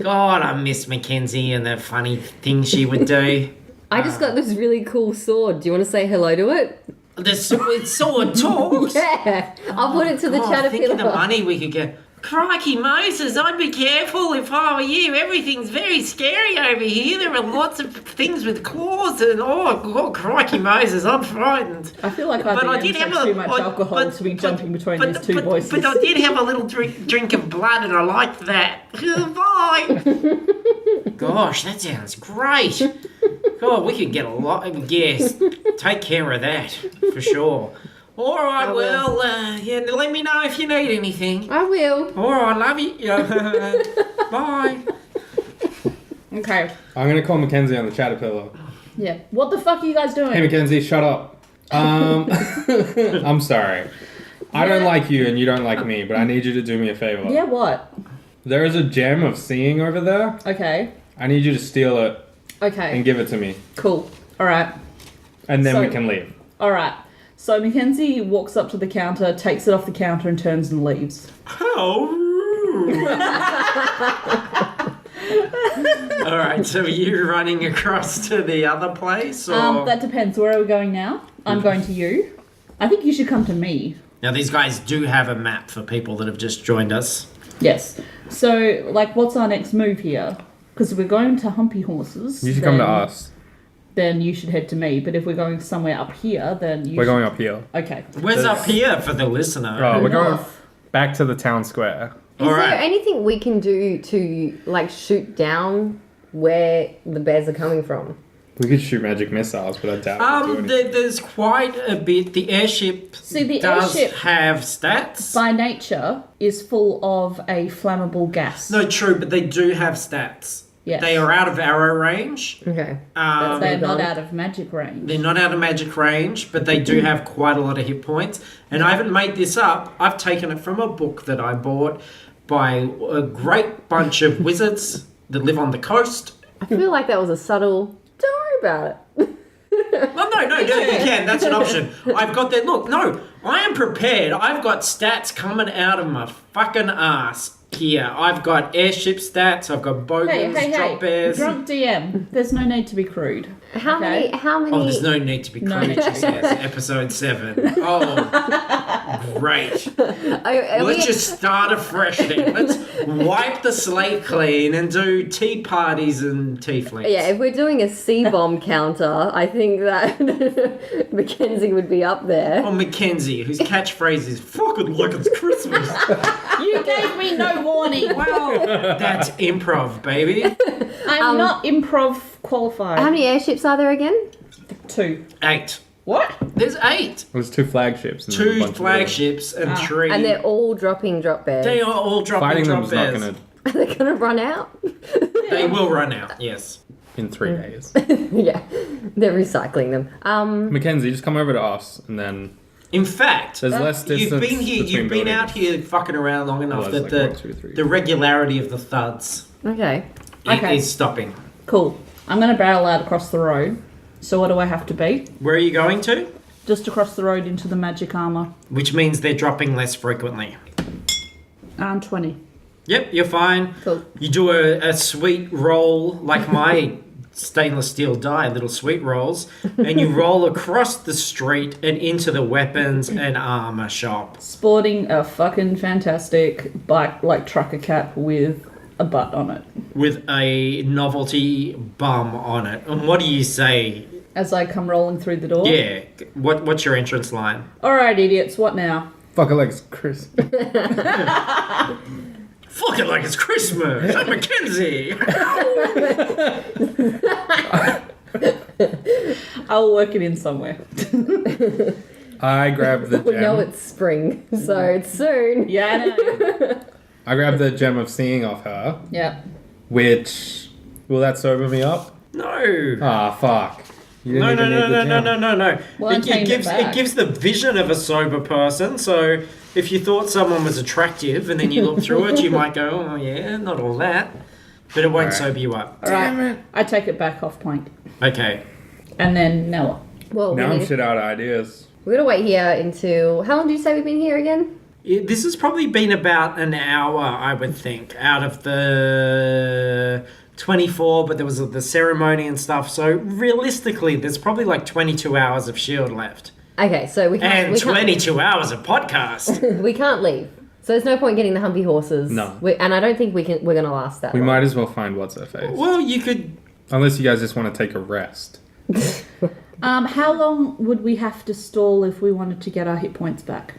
God, I miss Mackenzie and the funny things she would do. I just got this really cool sword. Do you want to say hello to it? The sword talks. Yeah. I'll put it to the God, think of the caterpillar. money we could get. Crikey Moses, I'd be careful if I were you. Everything's very scary over here. There are lots of things with claws and crikey Moses, I'm frightened. I feel like I've been too much alcohol to be jumping between these two voices. But I did have a little drink of blood and I liked that. Bye. Gosh, that sounds great. God, we could get a lot. Yes, take care of that for sure. All right, well, let me know if you need anything. I will. All right, love you. Bye. Okay. I'm gonna call McKenzie on the Caterpillar. Yeah. What the fuck are you guys doing? Hey McKenzie, shut up. I'm sorry. I don't like you and you don't like me, but I need you to do me a favor. Yeah, what? There is a gem of seeing over there. Okay. I need you to steal it Okay. and give it to me. Cool. All right. And then So- we can leave. All right. So Mackenzie walks up to the counter, takes it off the counter, and turns and leaves. How rude. All right, so are you running across to the other place? Or? That depends. Where are we going now? I'm going to you. I think you should come to me. Now, these guys do have a map for people that have just joined us. Yes. So, like, what's our next move here? Because if we're going to Humpy Horses, You should come to us. Then you should head to me. But if we're going somewhere up here, then you We're should... going up here. Okay. Where's up here for the listener? Oh, we're going North. back to the town square. Is All there right. anything we can do to, like, shoot down where the bears are coming from? We could shoot magic missiles, but I doubt it would do anything. There's quite a bit. The airship See, the does airship- have stats. By nature, is full of a flammable gas. No, true, but they do have stats. Yes. They are out of arrow range. Okay. They're not gone. out of magic range. They're not out of magic range, but they do have quite a lot of hit points. And I haven't made this up. I've taken it from a book that I bought by a great bunch of wizards that live on the coast. I feel like that was a subtle. Don't worry about it. Well, no, you can. That's an option. I've got that. Look, no, I am prepared. I've got stats coming out of my fucking ass here. I've got airship stats. I've got Bogans, dropbears. Drunk DM. There's no need to be crude. How Okay. many? Oh, there's no need to be No crude, need. she says. Episode 7. Oh, great. Are Let's we- just start afresh then. Let's wipe the slate clean and do tea parties and tieflings. Yeah, if we're doing a C-bomb counter, I think that Mackenzie would be up there. Or Mackenzie, whose catchphrase is "fucking like it's Christmas." You gave me no warning. Well, that's improv, baby. I'm not improv qualified. How many airships are there again? 2. 8. What? There's 8. There's 2 flagships. And then a 2 bunch of flagships and 3. And they're all dropping drop bears. They are all dropping Fighting drop them's not bears. going to Are they gonna run out? They will run out. Yes. in 3 days. Yeah, they're recycling them. Mackenzie, just come over to us, and then In fact, there's less distance. you've been here. between You've been buildings. out here fucking around long enough Well, that there's like 1, 2, 3. the regularity of the thuds Okay. Okay. is stopping. Cool. I'm going to barrel out across the road. So what do I have to be? Where are you going to? Just across the road into the magic armor. Which means they're dropping less frequently. 20. Yep, you're fine. Cool. You do a sweet roll like my stainless steel die, little sweet rolls, and you roll across the street and into the weapons and armor shop. Sporting a fucking fantastic bike like trucker cap with a butt on it. With a novelty bum on it. And what do you say? As I come rolling through the door. Yeah, what's your entrance line? Alright, idiots, what now? Fuck it like it's Chris. Fuck it like it's Christmas! I'm Mackenzie! I'll work it in somewhere. I grabbed the We know gem. it's spring, so it's soon. Yeah, I know. I grabbed the gem of seeing off her, Yeah. which will that sober me up? No! Ah, fuck. You No, didn't no, even no, need no, the no, gem. no, no, no. Well, I tamed it back. It gives the vision of a sober person, so if you thought someone was attractive and then you look through it, you might go, oh yeah, not all that. But it won't Alright. sober you up. Alright. I take it back off point. Okay. And then now what? Well, Now I'm we shit out of ideas. we're gonna wait here until. How long do you say we've been here again? This has probably been about an hour, I would think, out of the 24, but there was the ceremony and stuff. So realistically, there's probably like 22 hours of Shield left. Okay, so we can't. And we can't 22 hours of podcast. we can't leave. So there's no point getting the Humpy horses. No. And I don't think we're going to last that We long. might as well find what's her face. Well, you could. Unless you guys just want to take a rest. How long would we have to stall if we wanted to get our hit points back?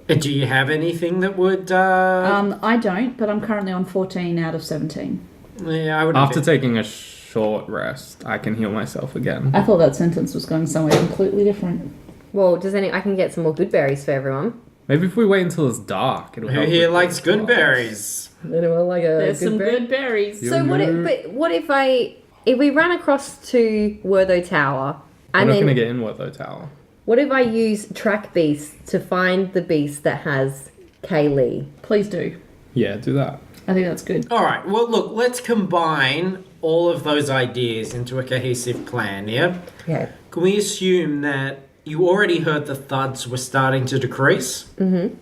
Do you have anything that would? I don't, but I'm currently on 14 out of 17. Yeah, I would. After taking a short rest, I can heal myself again. I thought that sentence was going somewhere completely different. Well, I can get some more good berries for everyone. Maybe if we wait until it's dark, it'll Who help. here with likes the good flies. berries? Anyone like a There's good some berry? good berries. So what if we ran across to Wortho Tower I'm and not then going to get in Worthington Tower. what if I use track beasts to find the beast that has Kayleigh? Please do. Yeah, do that. I think that's good. All right. Well, look. Let's combine all of those ideas into a cohesive plan. Yeah. Okay. Can we assume that you already heard the thuds were starting to decrease? Mm-hmm.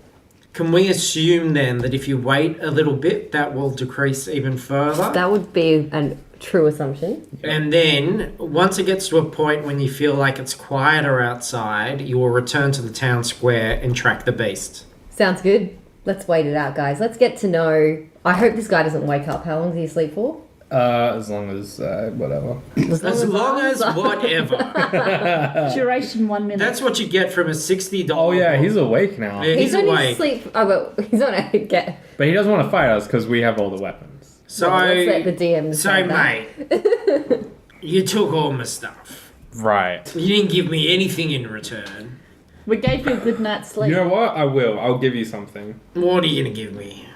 Can we assume then that if you wait a little bit, that will decrease even further? That would be a true assumption. And then, once it gets to a point when you feel like it's quieter outside, you will return to the town square and track the beast. Sounds good. Let's wait it out, guys. Let's get to know. I hope this guy doesn't wake up. How long does he sleep for? As long as, whatever. As long as whatever. Duration 1 minute. That's what you get from a $60. Oh, yeah, he's awake now. Yeah, he's only awake. asleep. Oh, but he's on a get. But he doesn't want to fight us because we have all the weapons. So, Let's let the DM so decide that. mate, you took all my stuff. Right. You didn't give me anything in return. We gave you a good night's sleep. You know what? I will. I'll give you something. What are you going to give me?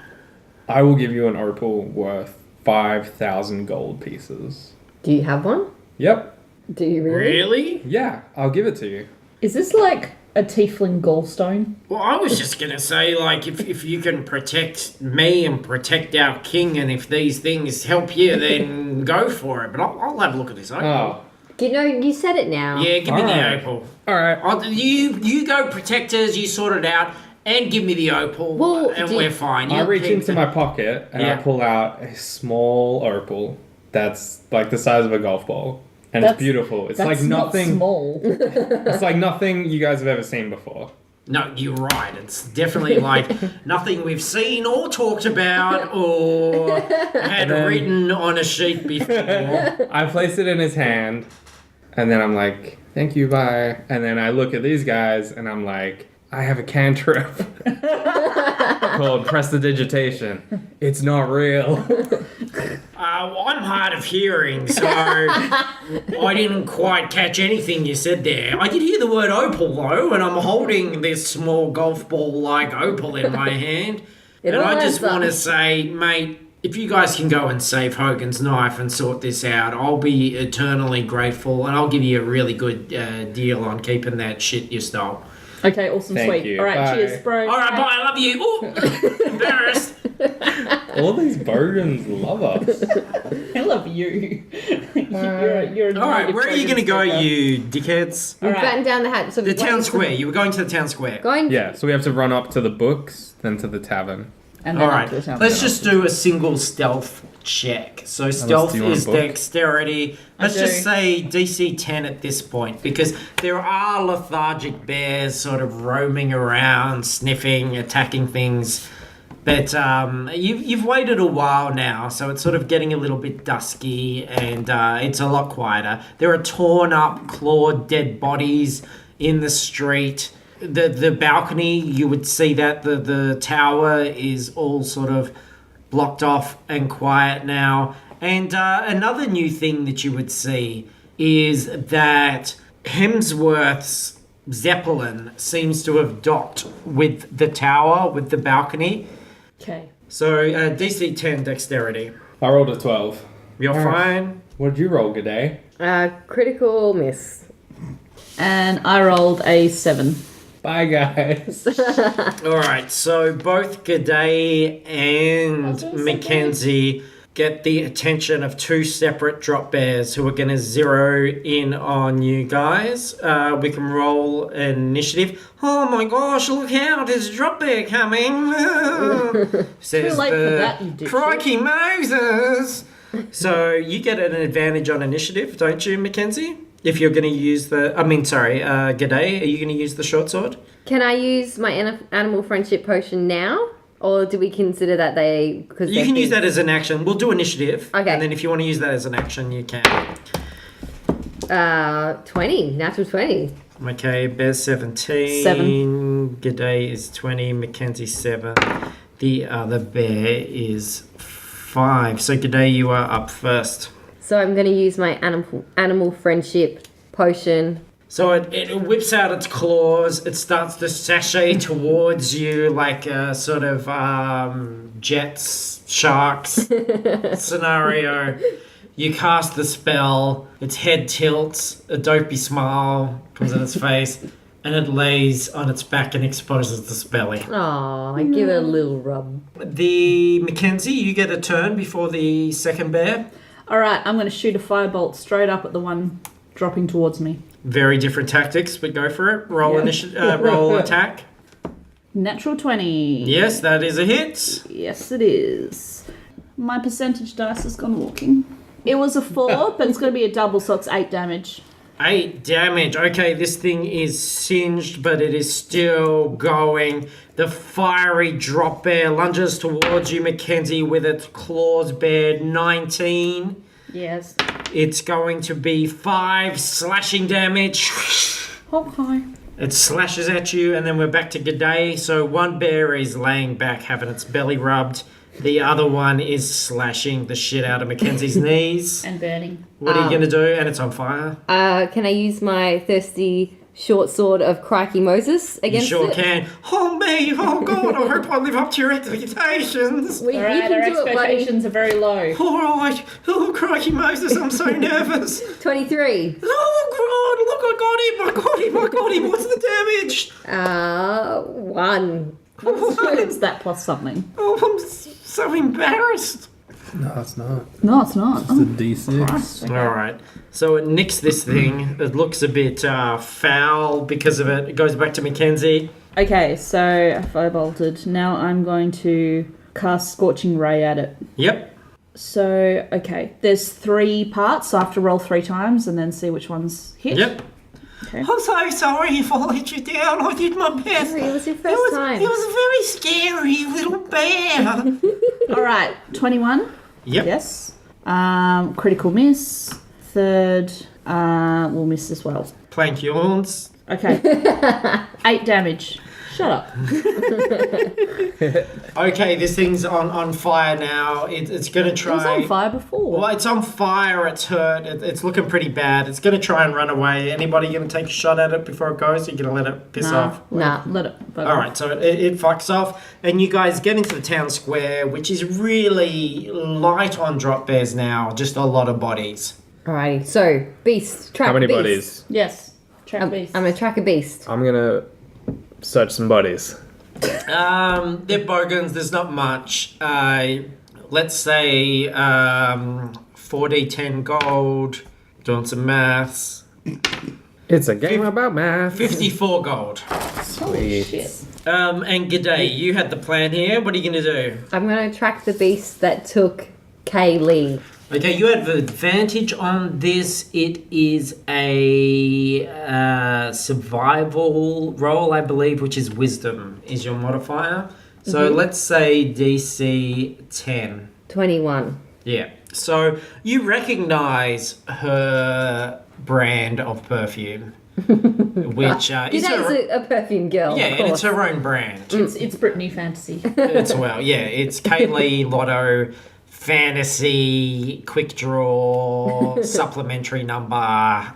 I will give you an opal worth 5,000 gold pieces. Do you have one? Yep. Do you really? Really? Yeah, I'll give it to you. Is this like a tiefling gallstone? Well, I was just going to say, like, if you can protect me and protect our king, and if these things help you, then go for it. But I'll have a look at this opal. Oh. You said it now. Yeah, give me Alright. the opal. Alright. You go protectors, you sort it out, and give me the opal, Well, and do- we're fine. I You reach keep into the- my pocket and Yeah. I pull out a small opal that's like the size of a golf ball. And That's- it's beautiful. It's That's like nothing. not small. It's like nothing you guys have ever seen before. No, you're right. It's definitely like nothing we've seen or talked about or had then- written on a sheet before. I place it in his hand, and then I'm like, "Thank you, bye." And then I look at these guys, and I'm like, "I have a cantrip called Prestidigitation. It's not real." I'm hard of hearing, so I didn't quite catch anything you said there. I did hear the word opal, though, and I'm holding this small golf ball-like opal in my hand. It And all I just adds up. want to say, mate, if you guys can go and save Hogan's knife and sort this out, I'll be eternally grateful, and I'll give you a really good deal on keeping that shit you stole. Okay, awesome, Thank sweet. you. All right, Bye. cheers, bro. All right, bye, I love you. Ooh, embarrassed. All these Bogans love us. I love you. you're All right, where are you going to go, you dickheads? We've Alright. battened down the hat. So The we're town waiting square. You were going to the town square. Going. Yeah, so we have to run up to the books, then to the tavern. And All then right, up to the town let's center. just do a single stealth check. So stealth do you want is a book? dexterity. Let's do. just say DC 10 at this point because there are lethargic bears sort of roaming around, sniffing, attacking things. But you've waited a while now, so it's sort of getting a little bit dusky and it's a lot quieter. There are torn up, clawed, dead bodies in the street. The balcony, you would see that the tower is all sort of blocked off and quiet now. And another new thing that you would see is that Hemsworth's Zeppelin seems to have docked with the tower, with the balcony. Okay. So DC 10 dexterity. I rolled a 12. You're fine. What did you roll, Gadai? Critical miss. And I rolled a 7. Bye, guys. All right, so both Gadai and McKenzie get the attention of two separate drop bears who are going to zero in on you guys. We can roll an initiative. Oh my gosh, look out, there's a drop bear coming. Says Too late for the that, you dipshit. Crikey Moses. So you get an advantage on initiative, don't you, Mackenzie? If you're going to use Gadai, are you going to use the short sword? Can I use my animal friendship potion now? Or do we consider that they... Cause You can use that as an action. We'll do initiative. Okay. And then if you want to use that as an action, you can. 20. Natural 20. Okay, Bear's 17. 7. Gadai is 20. McKenzie 7. The other bear is 5. So Gadai, you are up first. So I'm going to use my animal friendship potion. So it whips out its claws. It starts to sashay towards you like a sort of Jets, Sharks scenario. You cast the spell. Its head tilts. A dopey smile comes on its face. And it lays on its back and exposes its belly. Oh, I give it a little rub. The McKenzie, you get a turn before the second bear. All right, I'm going to shoot a firebolt straight up at the one dropping towards me. Very different tactics, but go for it. Roll attack. Natural 20. Yes, that is a hit. Yes, it is. My percentage dice has gone walking. It was a 4, but it's going to be a double, so it's 8 damage. 8 damage. Okay, this thing is singed, but it is still going. The fiery drop bear lunges towards you, McKenzie, with its claws bared. 19. Yes. It's going to be 5 slashing damage. Okay. It slashes at you, and then we're back to Gadai. So one bear is laying back, having its belly rubbed. The other one is slashing the shit out of Mackenzie's knees. And burning. What are you going to do? And it's on fire. Can I use my thirsty short sword of Crikey Moses You against sure it? can. Oh me, oh God, I hope I live up to your expectations. We, All you right, can our do it, buddy. expectations are very low. All right. Oh, crikey Moses, I'm so nervous. 23. Oh God, look, I got him. What's the damage? 1. It's that plus something. Oh, I'm so embarrassed. No, it's not. No, it's not. It's a D6. All right. So it nicks this thing. It looks a bit foul because of it. It goes back to Mackenzie. Okay, so I firebolted. Now I'm going to cast Scorching Ray at it. Yep. So, okay, there's 3 parts, so I have to roll 3 times and then see which ones hit. Yep. Okay. I'm so sorry if I let you down. I did my best. It was your first time. It was a very scary little bear. All right, 21. Yep. Yes. Critical miss. Third, will miss as well. Plank yawns. Okay. 8 damage. Shut up. Okay, this thing's on fire now. It's going to try... It was on fire before. Well, it's on fire. It's hurt. It's looking pretty bad. It's going to try and run away. Anybody going to take a shot at it before it goes? Or are you going to let it piss off? Nah. Let it. All right, so it fucks off. And you guys get into the town square, which is really light on drop bears now. Just a lot of bodies. Alrighty. So, beast. Track How many beast. bodies? Yes. Track I'm beast. going to track a beast. I'm gonna search some bodies. They're bogans. There's not much. Let's say 4d10 gold. Doing some maths. It's a game about math. 54 gold. Holy shit. And Gadai, you had the plan here. What are you going to do? I'm going to track the beast that took Kayleigh. Okay, you have advantage on this. It is a survival roll, I believe, which is wisdom is your modifier. So let's say DC 10. 21. Yeah. So you recognize her brand of perfume, which is Gadai's a perfume girl. yeah, of and it's course. her own brand. It's Britney Fantasy. It's it's Kayleigh Lotto fantasy quick draw supplementary number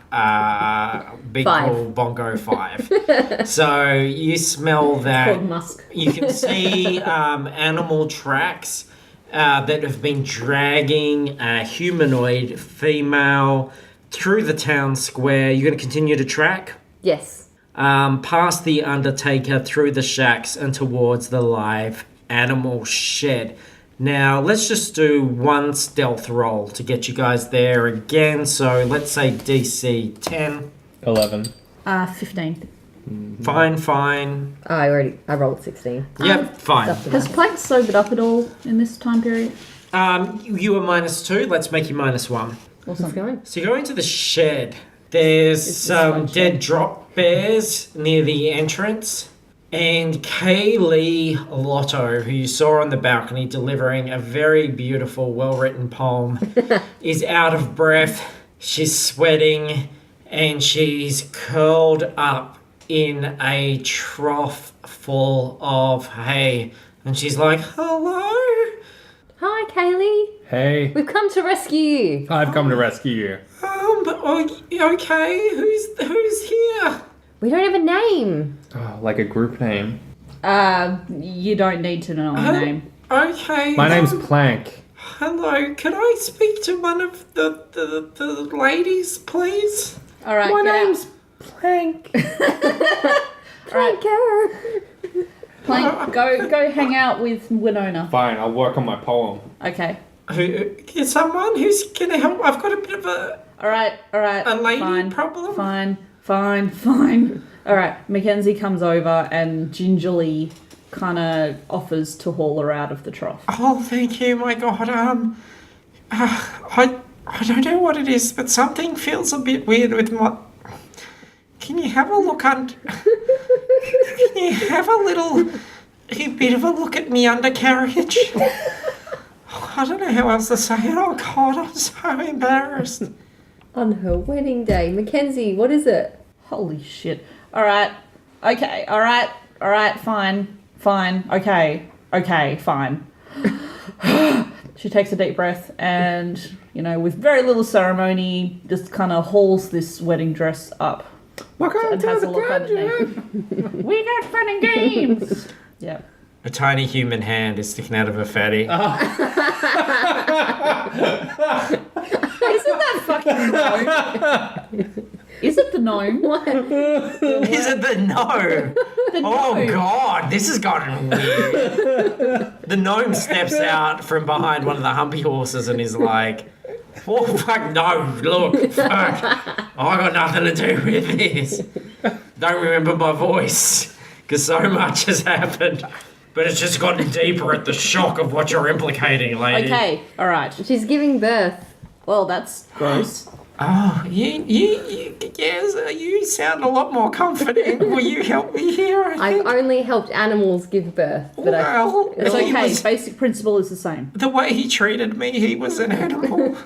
big 5. cool bongo 5. So you smell that. Called Musk. You can see animal tracks that have been dragging a humanoid female through the town square. You're going to continue to track Yes. past the Undertaker, through the shacks, and towards the live animal shed. Now, let's just do one stealth roll to get you guys there again. So let's say DC 10. 11. 15. Fine. I rolled 16. Yep, fine. Has Plank sobered up at all in this time period? You were -2. Let's make you -1. What's going? So you go into the shed. There's some dead drop bears near the entrance. And Kayleigh Lotto, who you saw on the balcony delivering a very beautiful, well-written poem, is out of breath. She's sweating and she's curled up in a trough full of hay. And she's like, hello? Hi, Kayleigh. Hey, We've come to rescue you. I've come to rescue you. Okay, who's here? We don't have a name. Oh, like a group name. You don't need to know my name. Okay. My name's Plank. Hello, can I speak to one of the ladies, please? All right. My get out. name's Plank. Planker. Plank. Go hang out with Winona. Fine, I'll work on my poem. Okay. Is someone who's gonna help? I've got a bit of a All right. a lady Fine. problem. Fine. All right. Mackenzie comes over and gingerly kind of offers to haul her out of the trough. Oh, thank you. My God. I don't know what it is, but something feels a bit weird with my. Can you have a look Can you have a bit of a look at me undercarriage? I don't know how else to say it. Oh God, I'm so embarrassed. On her wedding day. Mackenzie, what is it? Holy shit. All right. Okay. All right. Fine. Okay, fine. She takes a deep breath and, with very little ceremony, just kind of hauls this wedding dress up. Welcome And to has the a look underneath. We got fun and games. Yeah. A tiny human hand is sticking out of her fatty. Isn't that fucking gnome? Is it the gnome? What? Is it the gnome? Oh God, this has gotten weird. The gnome steps out from behind one of the humpy horses and is like, oh fuck no, look, fuck. I got nothing to do with this. Don't remember my voice, because so much has happened. But it's just gotten deeper at the shock of what you're implicating, lady. Okay, all right. She's giving birth. Well, that's gross. Oh, you sound a lot more confident. Will you help me here? I've only helped animals give birth, but Well, It's he okay. was- Basic principle is the same. the way he treated me, he was an animal.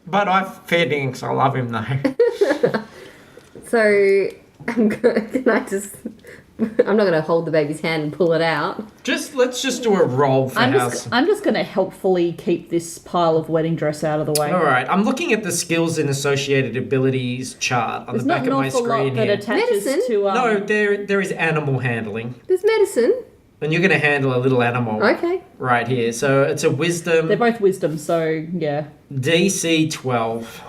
But I fed him because I love him though. So can I just? I'm not going to hold the baby's hand and pull it out. Let's just do a roll for I'm house. just going to helpfully keep this pile of wedding dress out of the way. All right, I'm looking at the skills and associated abilities chart on There's the back not an of my awful lot screen that here. attaches Medicine? to. No, there is animal handling, There's medicine. and you're going to handle a little animal Okay. right here. So it's a wisdom They're both wisdom, so yeah. DC 12.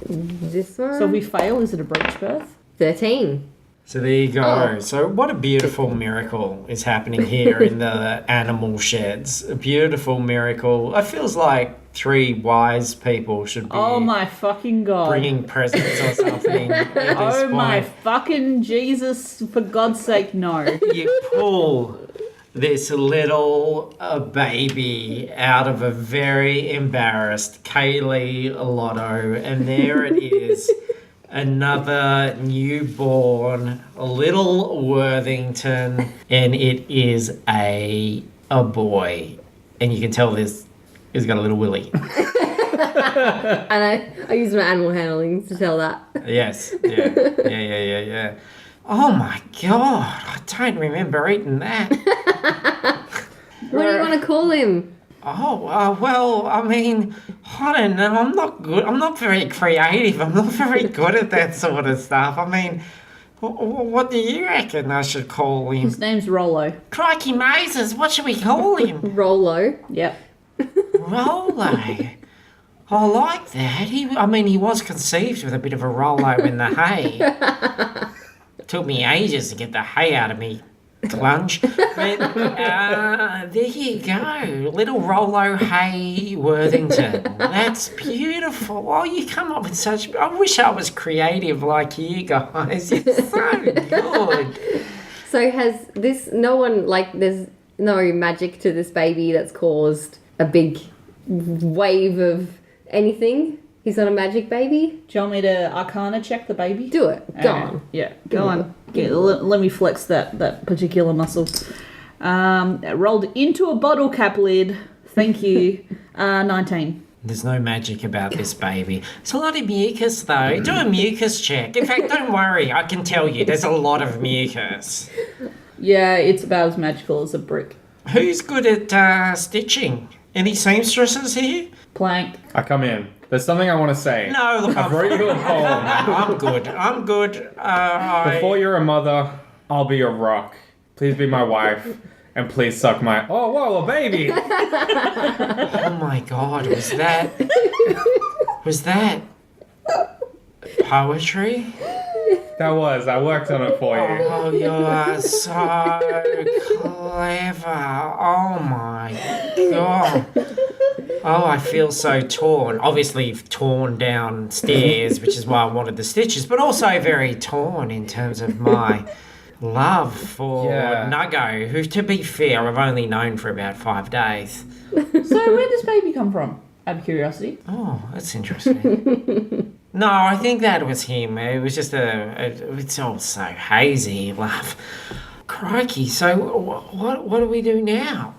This one. So if we fail, is it a breech birth? 13. So there you go. Oh. So what a beautiful miracle is happening here in the animal sheds. A beautiful miracle. It feels like 3 wise people should be Oh my fucking god. bringing presents or something at this Oh point. my fucking Jesus, for God's sake, no. You pull this little baby out of a very embarrassed Kayleigh Lotto, and there it is. Another newborn little Worthington, and it is a boy, and you can tell this he's got a little willy. And I use my animal handling to tell that. Yes, yeah. Oh my god, I don't remember eating that. What do you want to call him? Oh, well, I mean, I don't know. I'm not good. I'm not very creative. I'm not very good at that sort of stuff. I mean, what do you reckon I should call him? His name's Rollo. Crikey Moses, what should we call him? Rollo. Yep. Rollo. I like that. He was conceived with a bit of a Rollo in the hay. Took me ages to get the hay out of me. Lunch. But there you go. Little Rollo Hay Worthington. That's beautiful. Oh, you come up with such... I wish I was creative like you guys. You're so good. So has this... No one... There's no magic to this baby that's caused a big wave of anything? He's not a magic baby? Do you want me to Arcana check the baby? Do it. Go on. Yeah, go on. let me flex that particular muscle. Rolled into a bottle cap lid. Thank you. 19. There's no magic about this baby. It's a lot of mucus, though. Do a mucus check. In fact, don't worry. I can tell you, there's a lot of mucus. Yeah, it's about as magical as a brick. Who's good at stitching? Any seamstresses here? Plank. I come in. There's something I want to say. No, look, I wrote you a poem. I'm good. I'm good. Before you're a mother, I'll be a rock. Please be my wife. And please suck my... Oh, whoa, a baby! Oh my God, was that poetry? That was. I worked on it for you. Oh, you are so clever. Oh my God. Oh, I feel so torn. Obviously, you've torn downstairs, which is why I wanted the stitches, but also very torn in terms of my love for Nuggo, who, to be fair, I've only known for about 5 days. So where does baby come from? Out of curiosity. Oh, that's interesting. No, I think that was him. It was just it's all so hazy, love. Crikey, so what do we do now?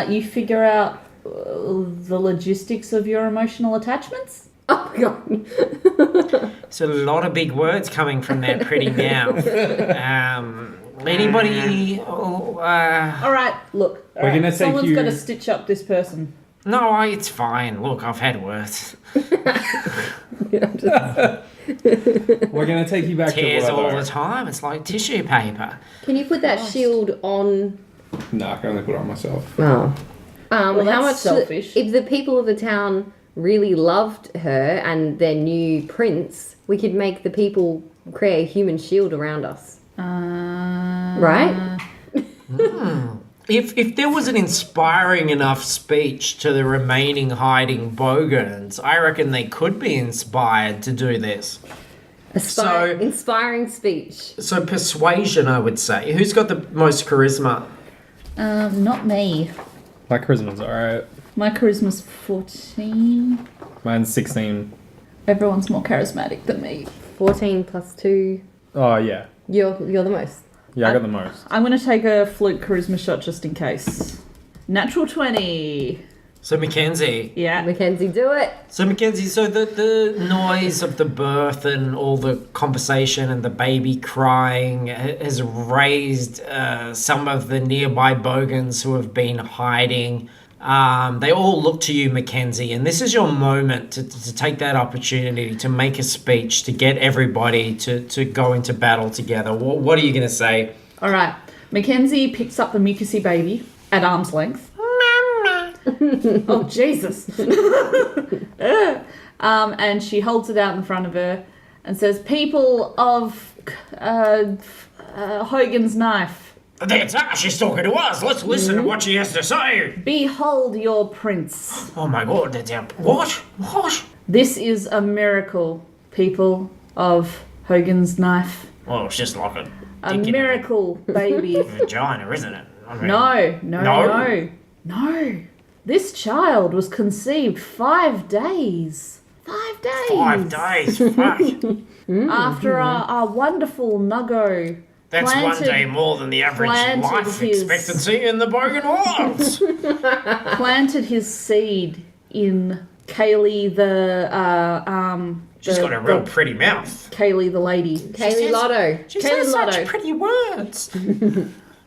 You figure out the logistics of your emotional attachments? Oh my God. There's a lot of big words coming from that pretty mouth. Anybody? All right, look. We're gonna take Someone's you- got to stitch up this person. No, it's fine. Look, I've had worse. We're going to take you back Tears to all Werther. the time. It's like tissue paper. Can you put that shield on? No, I can only put it on myself. Oh. How that's much? selfish. If the people of the town really loved her and their new prince, we could make the people create a human shield around us. Right? If there was an inspiring enough speech to the remaining hiding Bogans, I reckon they could be inspired to do this. Inspiring speech. So persuasion, I would say. Who's got the most charisma? Not me. My charisma's alright. My charisma's 14. Mine's 16. Everyone's more charismatic than me. 14 plus 2. Oh, yeah. You're the most. Yeah, I got the most. I'm going to take a fluke charisma shot just in case. Natural 20. So McKenzie. Yeah. McKenzie, do it. So McKenzie, so the noise of the birth and all the conversation and the baby crying has raised some of the nearby Bogans who have been hiding. They all look to you, McKenzie, and this is your moment to take that opportunity to make a speech, to get everybody to go into battle together. What are you going to say? All right. Mackenzie picks up the mucusy baby at arm's length. Oh, Jesus. And she holds it out in front of her and says, "People of Hogan's knife, That's her. She's talking to us. Let's listen to what she has to say. behold your prince. Oh my God, that's our... What? This is a miracle, people of Hogan's knife. Well, it's just like A miracle, baby. vagina, isn't it? I mean, No. This child was conceived 5 days. 5 days. 5 days. Fuck. After our wonderful Nuggo. That's planted- 1 day more than the average planted life his- expectancy in the Bogan Wilds. planted his seed in Kayleigh She's got a real pretty mouth. Kayleigh the lady. Kayleigh Lotto. She Kayleigh says Lotto. such pretty words.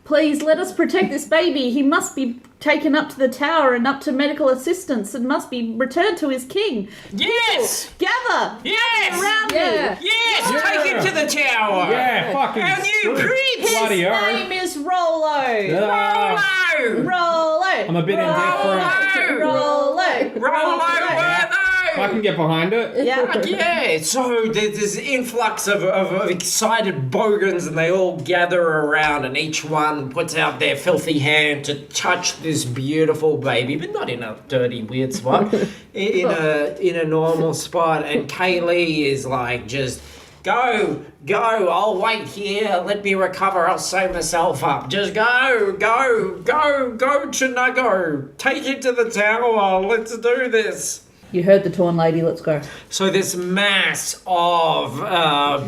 Please let us protect this baby. He must be taken up to the tower and up to medical assistance and must be returned to his king. Yes! Gather Yes! around Yeah. me. Yes! Yeah. Take him to the tower! Yeah, fucking Our new screw. prince! Bloody His hell. name is Rollo. Rollo! Rollo. I'm a bit indifferent. Rollo. Rollo Werther! I can get behind it. Yeah. Yeah, so there's this influx of excited Bogans, and they all gather around, and each one puts out their filthy hand to touch this beautiful baby, but not in a dirty, weird spot, in a normal spot. And Kayleigh is like, just go, I'll wait here, let me recover, I'll sew myself up. Just go to Nuggo, take it to the tower, let's do this. You heard the torn lady. Let's go. So this mass of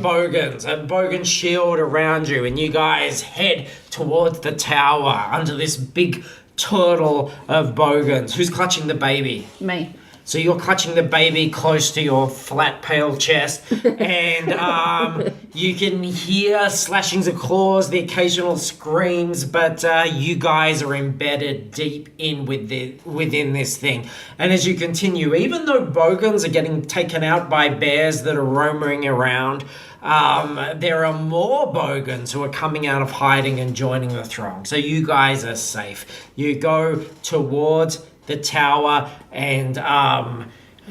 bogans, a bogan shield around you, and you guys head towards the tower under this big turtle of bogans. Who's clutching the baby? Me. So you're clutching the baby close to your flat, pale chest, and you can hear slashings of claws, the occasional screams, but you guys are embedded deep in within this thing. And as you continue, even though bogans are getting taken out by bears that are roaming around, there are more bogans who are coming out of hiding and joining the throng. So you guys are safe. You go towards the tower, and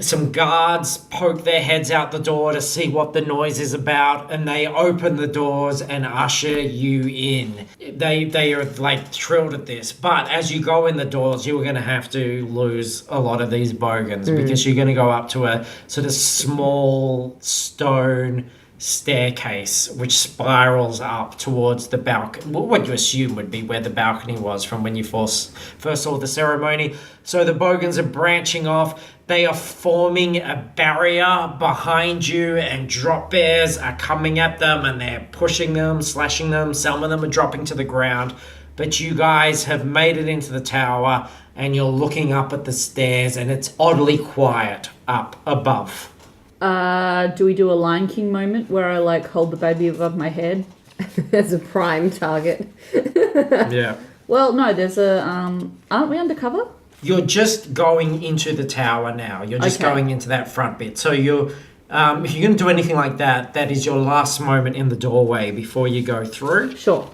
some guards poke their heads out the door to see what the noise is about, and they open the doors and usher you in. They are like thrilled at this, but as you go in the doors, you're going to have to lose a lot of these bogans because you're going to go up to a sort of small stone staircase which spirals up towards the balcony, what you assume would be where the balcony was from when you first saw the ceremony. So the bogans are branching off. They are forming a barrier behind you, and drop bears are coming at them, and they're pushing them, slashing them. Some of them are dropping to the ground, but you guys have made it into the tower, and you're looking up at the stairs, and it's oddly quiet up above. Do we do a Lion King moment where I like hold the baby above my head? As a prime target. Yeah. Well, no, there's a aren't we undercover? You're just going into the tower now. You're just Okay. going into that front bit. So you're, if you're going to do anything like that, that is your last moment in the doorway before you go through. Sure.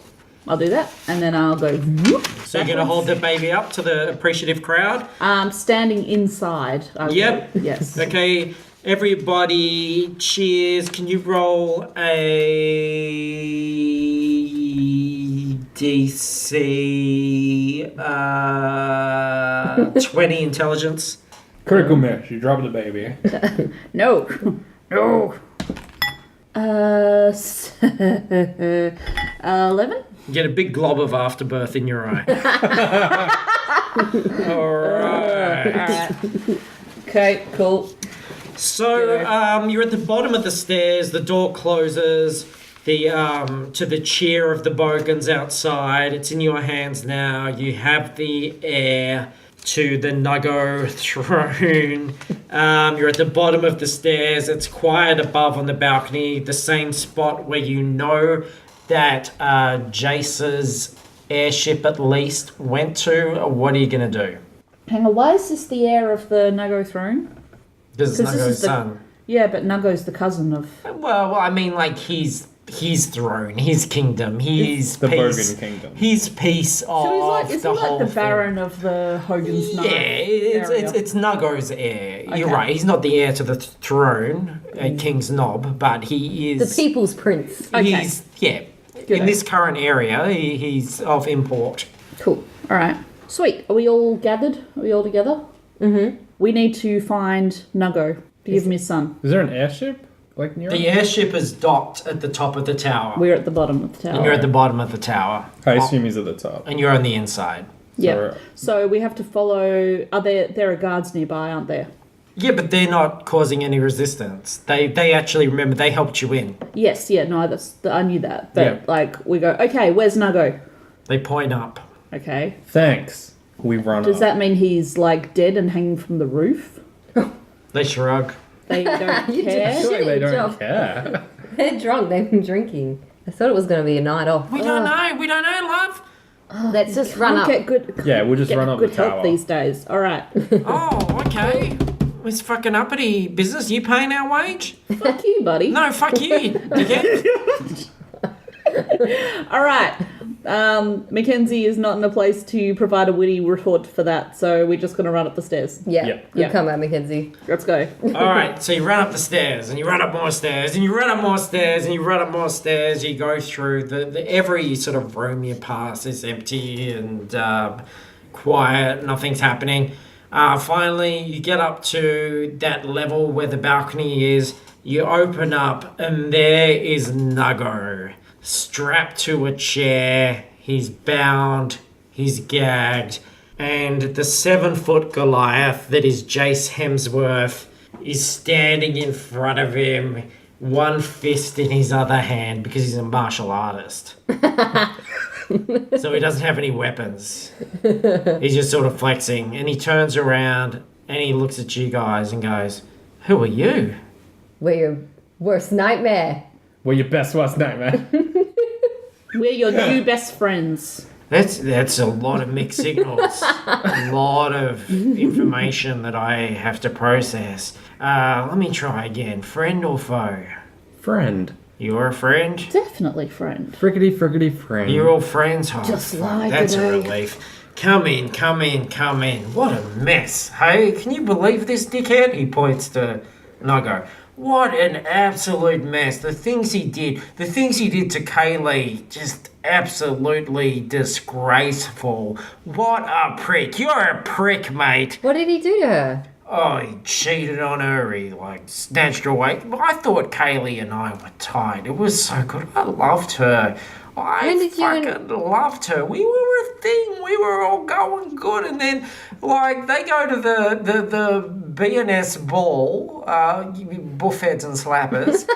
I'll do that, and then I'll go. Whoop, So you're going to hold the baby up to the appreciative crowd. Standing inside. Yep. Yes. Okay. Everybody, cheers. Can you roll a DC 20 intelligence? Critical miss. You drop the baby. No. No. 11? You get a big glob of afterbirth in your eye. All right. Okay, cool. So you're at the bottom of the stairs. The door closes. To the chair of the bogans outside. It's in your hands now. You have the heir to the Nuggo throne. You're at the bottom of the stairs. It's quiet above on the balcony. The same spot where you know that Jace's airship at least went to. What are you going to do? Hang on, why is this the heir of the Nuggo throne? Because it's 'Cause this Nuggo's is the- son. Yeah, but Nuggo's the cousin of... Well, I mean, like, his throne, his kingdom, his The piece, Bogan kingdom. his piece of So he's like, the isn't whole like the thing. Baron of the Hogan's Knife? Yeah, it's Nuggo's heir. You're Okay. right. He's not the heir to the throne at King's Knob, but he The is. people's prince. Okay. In this current area, he's of import. Cool. All right. Sweet. Are we all gathered? Are we all together? Mm-hmm. We need to find Nuggo to give him his son. Is there an airship like near? The airship is docked at the top of the tower, We're at the bottom of the tower. and you're at the bottom of the tower, I assume he's at the top. and you're on the inside. Yeah. So we have to follow... There are guards nearby, aren't there? Yeah, but they're not causing any resistance. They actually, remember, they helped you in. Yes, yeah, no, I knew that. But, Yeah. like, we go, okay, where's Nuggo? They point up. Okay. Thanks. We run Does up. that mean he's, like, dead and hanging from the roof? They shrug. They don't You care? just- Surely they don't Job. care. They're drunk. They've been drinking. I thought it was going to be a night off. We don't know. We don't know, love. Let's just run Can't up. get good, Yeah, we'll just get run up good the help tower. these days. All right. Oh, okay. This fucking uppity business. You paying our wage? Fuck you, buddy. No, fuck you, dickhead. All right. Mackenzie is not in a place to provide a witty retort for that, so we're just going to run up the stairs. Yeah. Yeah. Good Yeah. comeback, Mackenzie. Let's go. All right, so you run up the stairs, and you run up more stairs, and you run up more stairs, and you run up more stairs. You go through the every sort of room you pass is empty and quiet. Nothing's happening. Finally, you get up to that level where the balcony is. You open up, and there is Nuggo, strapped to a chair. He's bound, he's gagged, and the 7-foot Goliath that is Jace Hemsworth is standing in front of him, one fist in his other hand because he's a martial artist. So he doesn't have any weapons. He's just sort of flexing, and he turns around and he looks at you guys and goes, "Who are you?" We're your worst nightmare. We're your best worst nightmare. We're your new best friends. That's a lot of mixed signals. A lot of information that I have to process. Let me try again. Friend or foe? Friend. You're a friend? Definitely friend. Friggity friggity friend. You're all friends? Oh, Just fuck, like that's a it. relief. Come in. What a mess. Hey, can you believe this dickhead? He points to Nuggo. What an absolute mess. The things he did to Kayleigh, just absolutely disgraceful. What a prick. You're a prick, mate. What did he do to her? Oh, he cheated on her. He, snatched her away. I thought Kayleigh and I were tied. It was so good. I loved her. When did you fucking loved her. We were a thing. We were all going good. And then, they go to the B&S ball, buffheads and slappers,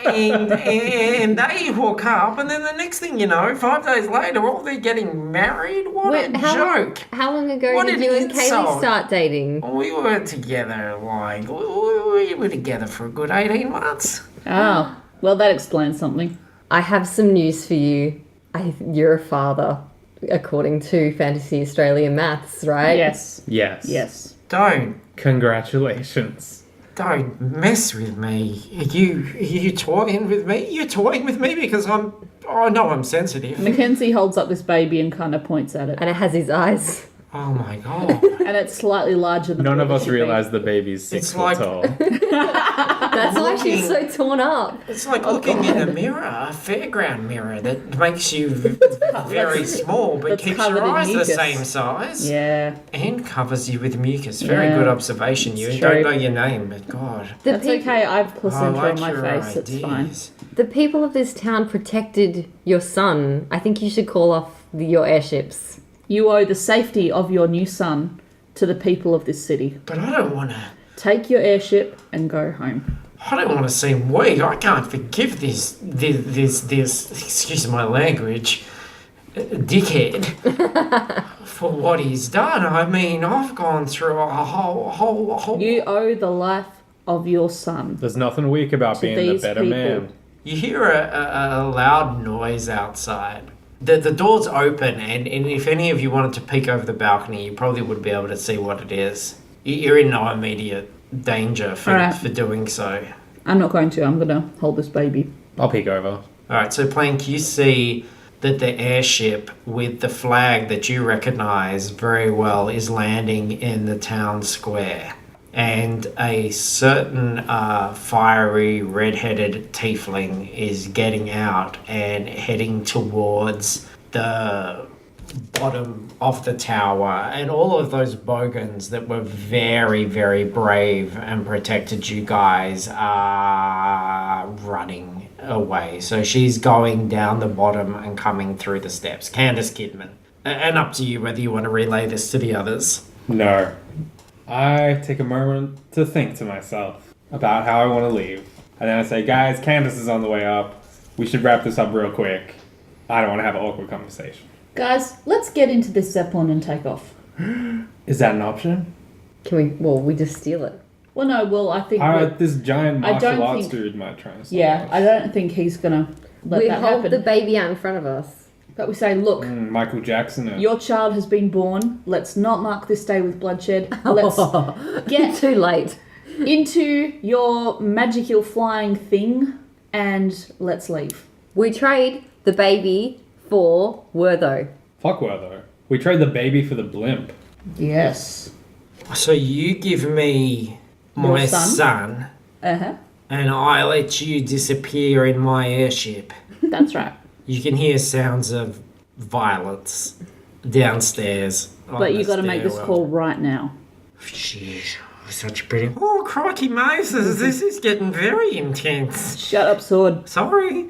and they hook up. And then the next thing you know, 5 days later, they're getting married. What a joke. How long ago What did an you and Kayleigh insult. start dating? We were together, we were together for a good 18 months. Oh, well, that explains something. I have some news for you. You're a father, according to Fantasy Australia Maths, right? Yes. Yes. Yes. Don't Congratulations. mess with me. Are you toying with me? You're toying with me because I know I'm sensitive. McKenzie holds up this baby and kind of points at it. And it has his eyes. Oh my god. And it's slightly larger than None of what it us should be. realize the baby's 6 It's foot like- tall. That's why she's so torn up. It's like looking in a mirror, a fairground mirror that makes you very small but that's keeps covered your in eyes the mucus. same size. Yeah. And covers you with mucus. Very Yeah. good observation. You It's don't true. know your name, but God. The That's peop- okay. I have placenta I like on my your face. It's fine. ideas. The people of this town protected your son. I think you should call off your airships. You owe the safety of your new son to the people of this city. But I don't want to. Take your airship and go home. I don't want to seem weak. I can't forgive this excuse my language, dickhead, for what he's done. I mean, I've gone through a whole. You owe the life of your son. There's nothing weak about To being the these better people. man. You hear a loud noise outside. The door's open, and if any of you wanted to peek over the balcony, you probably would be able to see what it is. You're in no immediate danger for Alright. doing so. I'm not going to. I'm going to hold this baby. I'll peek over. Alright, so Plank, you see that the airship with the flag that you recognize very well is landing in the town square. And a certain fiery red-headed tiefling is getting out and heading towards the bottom of the tower, and all of those bogans that were very, very brave and protected you guys are running away. So she's going down the bottom and coming through the steps. Candace Kidman. And up to you whether you want to relay this to the others. No. I take a moment to think to myself about how I want to leave. And then I say, guys, Candace is on the way up. We should wrap this up real quick. I don't want to have an awkward conversation. Guys, let's get into this Zeppelin and take off. Is that an option? Can we? Well, we just steal it. Well, no, well, I think... This giant I martial don't arts think- dude might try and stop yeah, us. I don't think he's going to let We that hold happen. the baby out in front of us. But we say, look, Michael Jackson. your child has been born. Let's not mark this day with bloodshed. Let's get Too late. into your magical flying thing and let's leave. We trade the baby for Wortho. Fuck Werther. We trade the baby for the blimp. Yes. So you give me Your my son? son, Uh-huh. and I let you disappear in my airship. That's right. You can hear sounds of violence downstairs. But you got to make this call right now. Jeez, such a pretty. Oh, crikey, Moses, this is getting very intense. Shut up, sword. Sorry.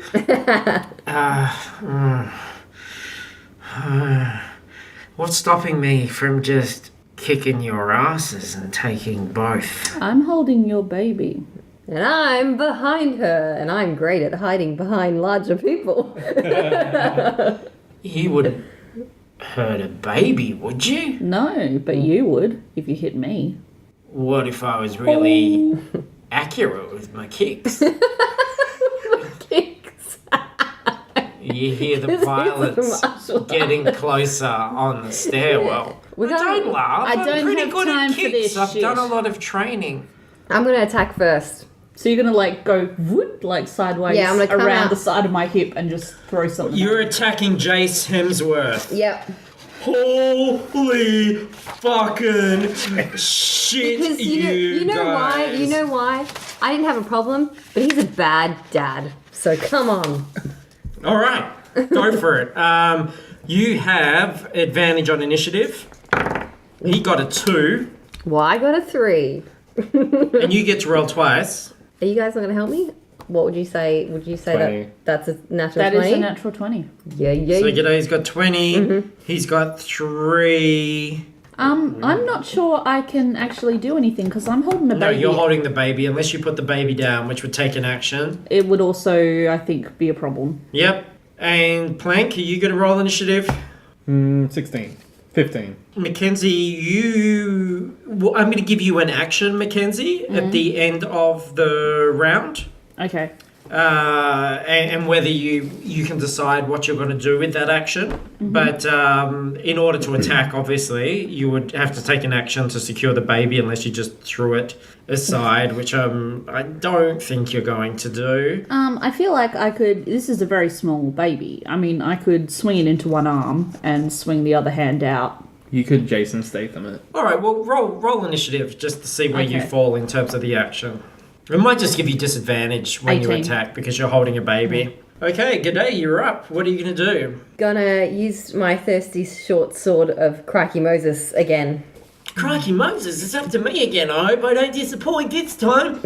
What's stopping me from just kicking your asses and taking both? I'm holding your baby. And I'm behind her, and I'm great at hiding behind larger people. You wouldn't hurt a baby, would you? No, but you would if you hit me. What if I was really accurate with my kicks? Kicks. You hear the This is violence martial getting closer on the stairwell. We Well, can't- don't laugh. I I'm don't pretty have good time at for kicks. this I've shit. done a lot of training. I'm going to attack first. So you're gonna like go whoop, like sideways Yeah, I'm gonna come around out. the side of my hip and just throw something. You're attacking Jace Hemsworth. Yep. Holy fucking shit, Because you know why? guys. You know why? I didn't have a problem, but he's a bad dad. So come on. All right, go for it. You have advantage on initiative. He got a 2, Well, I got a 3. and you get to roll twice. Are you guys not going to help me? What would you say? Would you say 20. that's a natural That 20? is a natural 20. Yeah, yeah. So Gadai's got 20. Mm-hmm. He's got 3. I'm not sure I can actually do anything because I'm holding a No, baby. you're holding the baby unless you put the baby down, which would take an action. It would also, I think, be a problem. Yep. And Plank, are you going to roll initiative? 16. 15. McKenzie, well, I'm going to give you an action, McKenzie, at the end of the round. Okay. And whether you can decide what you're going to do with that action. But in order to attack, obviously, you would have to take an action to secure the baby unless you just threw it aside, which I don't think you're going to do. I feel like I could. This is a very small baby. I mean, I could swing it into one arm and swing the other hand out. You could Jason Statham it. All right, well, roll initiative just to see where you Okay. fall in terms of the action. It might just give you disadvantage when you 18. attack because you're holding a baby. Okay, Gadai, you're up. What are you going to do? Gonna use my thirsty short sword of Crikey Moses again. Crikey Moses, it's up to me again. I hope I don't disappoint this time.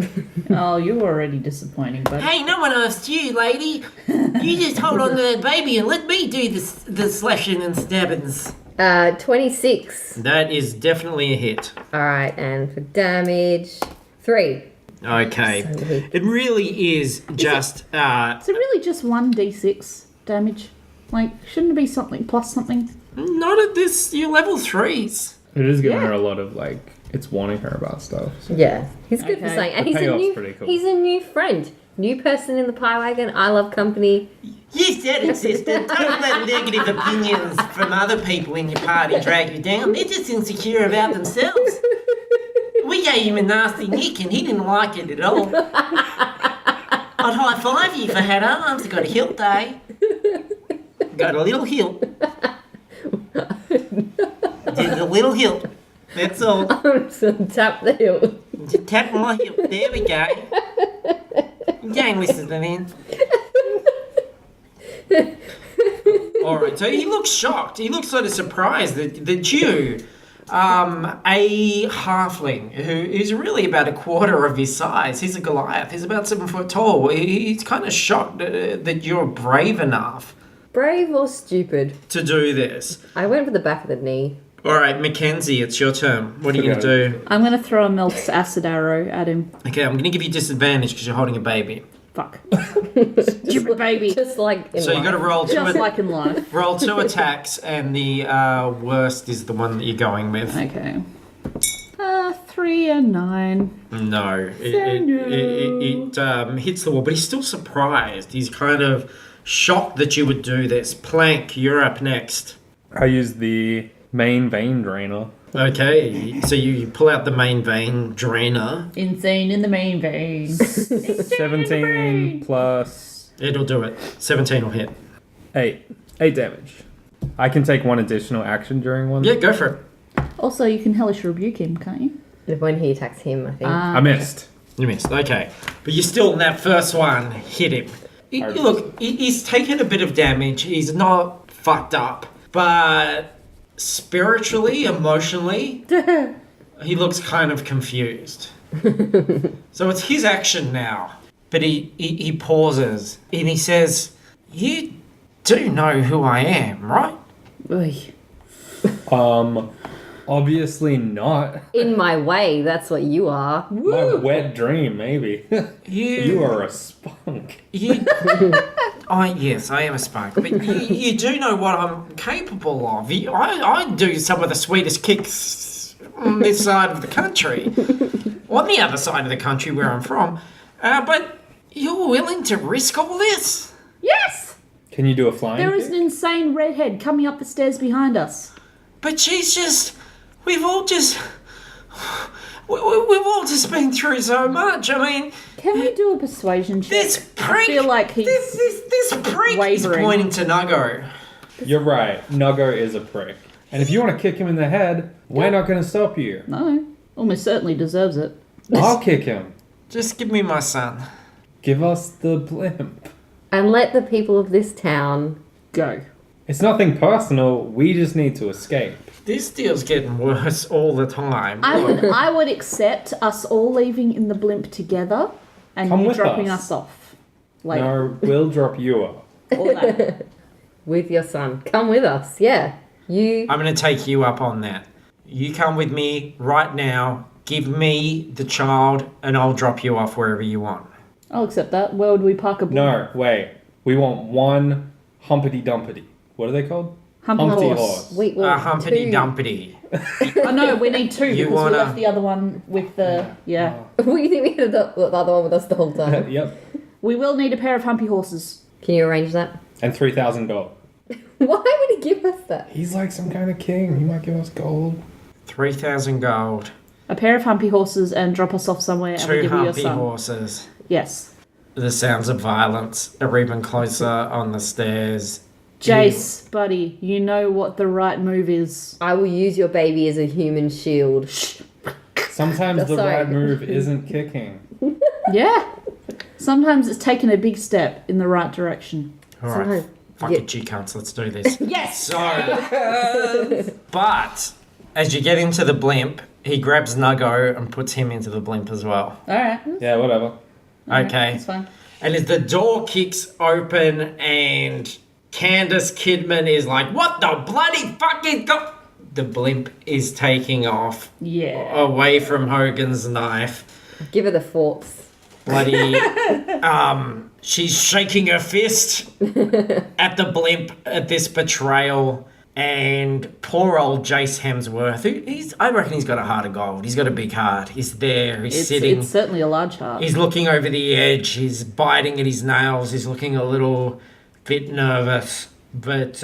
Oh, you were already disappointing, but Hey, no one asked you, lady. You just hold on to that baby and let me do the slashing and stabbings. 26. That is definitely a hit. Alright, and for damage, 3. Okay. It really is just... is it really just 1d6 damage? Like, shouldn't it be something plus something? not at this... You're level 3s. It is giving Yeah. her a lot of, like, it's warning her about stuff. So. Yeah, he's good for Okay. saying. And The he's a payoff's new pretty cool. he's a new friend. New person in the pie wagon. I love company. You said it, sister. Don't let negative opinions from other people in your party drag you down. They're just insecure about themselves. We gave him a nasty nick and he didn't like it at all. I'd high five you if I had arms. I got a hilt, eh? Got a little hilt. Just a little hilt. That's all. I'm just gonna tap the hill. Just tap my hilt. There we go. Gang listen then. Alright, so he looks shocked. He looks sort of surprised that you, a halfling who is really about a quarter of his size, he's a Goliath, he's about 7 foot tall. He's kind of shocked that you're brave enough Brave or stupid? to do this. I went for the back of the knee. Alright, Mackenzie, it's your turn. What are you going to do? I'm gonna throw a Melt's acid arrow at him. Okay, I'm going to give you disadvantage because you're holding a baby. Fuck. Stupid baby. Just like in So you got to roll Just like in life. roll 2 attacks, and the worst is the one that you're going with. Okay. 3 and 9. No, it hits the wall, but he's still surprised. He's kind of shocked that you would do this. Plank, you're up next. I used the main vein drainer. Okay, so you pull out the main vein drainer. Insane in the main vein. 17 plus It'll do it. 17 will hit. 8. 8 damage. I can take one additional action during one. Yeah, go for it. Also, you can hellish rebuke him, can't you? when he attacks him, I think. I missed. You missed. Okay, but you still in that first one hit him. Look, he's taken a bit of damage. He's not fucked up, but spiritually, emotionally, he looks kind of confused. So it's his action now. But he pauses and he says, "You do know who I am, right?" Oy. Obviously not. In my way, that's what you are. My wet dream, maybe. You are a spunk. Yes, I am a spunk, but you do know what I'm capable of. I do some of the sweetest kicks on this side of the country, on the other side of the country where I'm from. But you're willing to risk all this? Yes! Can you do a flying There is kick? an insane redhead coming up the stairs behind us. But we've all just been through so much. I mean, Can we do a persuasion check? this prick. I feel like he's this prick is wavering. pointing to Nuggo. You're right. Nuggo is a prick. And if you want to kick him in the head, we're not going to stop you. No, almost certainly deserves it. I'll kick him. Just give me my son. Give us the blimp. And let the people of this town. Go. It's nothing personal. We just need to escape. This deal's getting worse all the time. I would accept us all leaving in the blimp together and Come you with dropping us. us off. Later. No, we'll drop you up. Or that. With your son. Come with us. Yeah. You. I'm going to take you up on that. You come with me right now. Give me the child, and I'll drop you off wherever you want. I'll accept that. Where would we park a blimp? No, wait. We want one humpity dumpity. What are they called? Humpty horse. horse. We want Humpity two. Dumpity. Oh no, we need two You because wanna- we left the other one with the... Yeah. What do you think we had the other one with us the whole time? Yep. We will need a pair of humpy horses. Can you arrange that? And $3,000. Why would he give us that? He's like some kind of king. He might give us gold. 3,000 gold. A pair of humpy horses and drop us off somewhere and we 2 give you your humpy son. horses. Yes. The sounds of violence are even closer on the stairs. Jace, buddy, you know what the right move is. I will use your baby as a human shield. Sometimes the Sorry. right move isn't kicking. Yeah. Sometimes it's taking a big step in the right direction. Alright, Sometimes- fuck yeah. it, you cunts, let's do this. Yes! So, but as you get into the blimp, he grabs Nuggo and puts him into the blimp as well. Alright. Yeah, whatever. Okay. That's fine. And as the door kicks open and Candace Kidman is like, what the bloody fucking the blimp is taking off Yeah. away from Hogan's knife. Give her the forks. Bloody, she's shaking her fist at the blimp at this betrayal. And poor old Jace Hemsworth, I reckon he's got a heart of gold. He's got a big heart. He's there, he's sitting. It's certainly a large heart. He's looking over the edge. He's biting at his nails. He's looking a little bit nervous. But,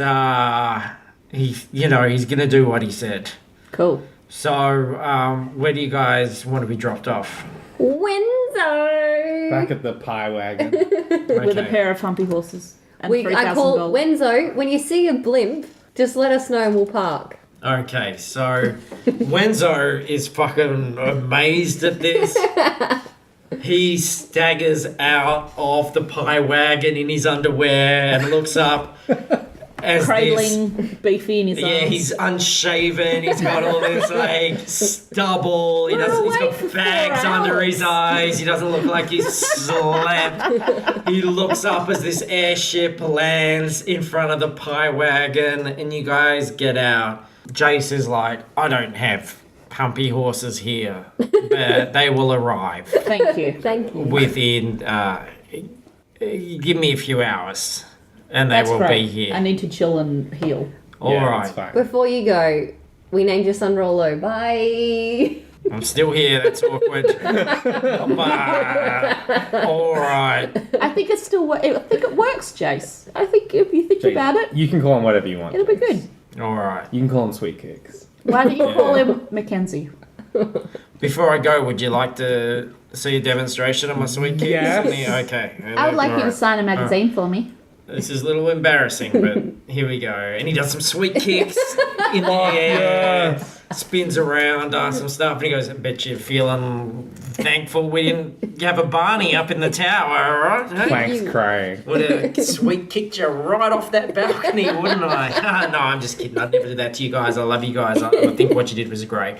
he's going to do what he said. Cool. So, where do you guys want to be dropped off? Wenzo! Back at the pie wagon. With a Okay. pair of humpy horses. And I 3,000 call gold. Wenzo, when you see a blimp, just let us know and we'll park. Okay, so Wenzo is fucking amazed at this. He staggers out of the pie wagon in his underwear and looks up as this. Cradling beefy in his Yeah, arms. he's unshaven. He's got all this like stubble. He's away got for 4 bags under hours. his eyes. He doesn't look like he's slept. He looks up as this airship lands in front of the pie wagon, and you guys get out. Jace is like, I don't have humpy horses here, but they will arrive Thank you. Thank you. within. Give me a few hours, and they That's will great. be here. I need to chill and heal. All yeah, right. That's fine. Before you go, we named your son Rollo. Bye. I'm still here. That's awkward. All right. I think it's still. I think it works, Jace. I think if you think Jake, about it, You can call him whatever you want. it'll be good. All right. You can call him Sweet Kicks. Why don't you call him McKenzie? Before I go, would you like to see a demonstration of my sweet kicks? Yes. Okay. I would like All you to right. sign a magazine for me. This is a little embarrassing, but here we go. And he does some sweet kicks in the air, spins around, does some stuff, and he goes, I bet you're feeling thankful we didn't have a Barney up in the tower, all right? Hey? Thanks, crying. Would have sweet kicked you right off that balcony, wouldn't I? No, I'm just kidding. I'd never do that to you guys. I love you guys. I think what you did was great.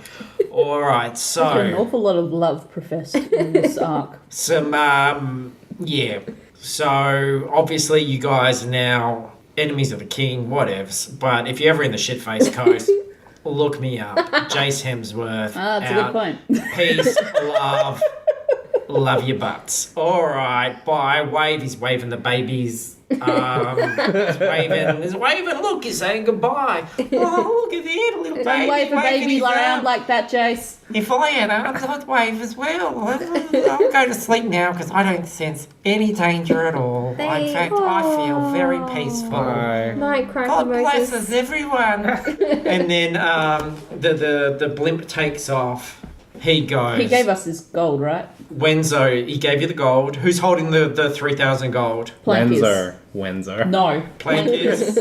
All right, An so awful lot of love professed in this arc. some, yeah. So obviously you guys now enemies of the king, whatevs. But if you're ever in the shit-faced coast, look me up. Jace Hemsworth. That's a good point. Peace, love your butts. All right, bye. Wave. He's waving the babies. He's waving. Look, he's saying goodbye. Oh, look at that, a little baby. Don't wave a waving baby his around arm. like that, Jace. If I had arms, I'd wave as well. I'll go to sleep now because I don't sense any danger at all. In fact, I feel very peaceful. Bye. Night, Cracker God bless Moses. us, everyone. And then the blimp takes off. He goes. He gave us his gold, right? Wenzo, he gave you the gold. Who's holding the 3,000 gold? Plank is. Wenzo. No. Plank is.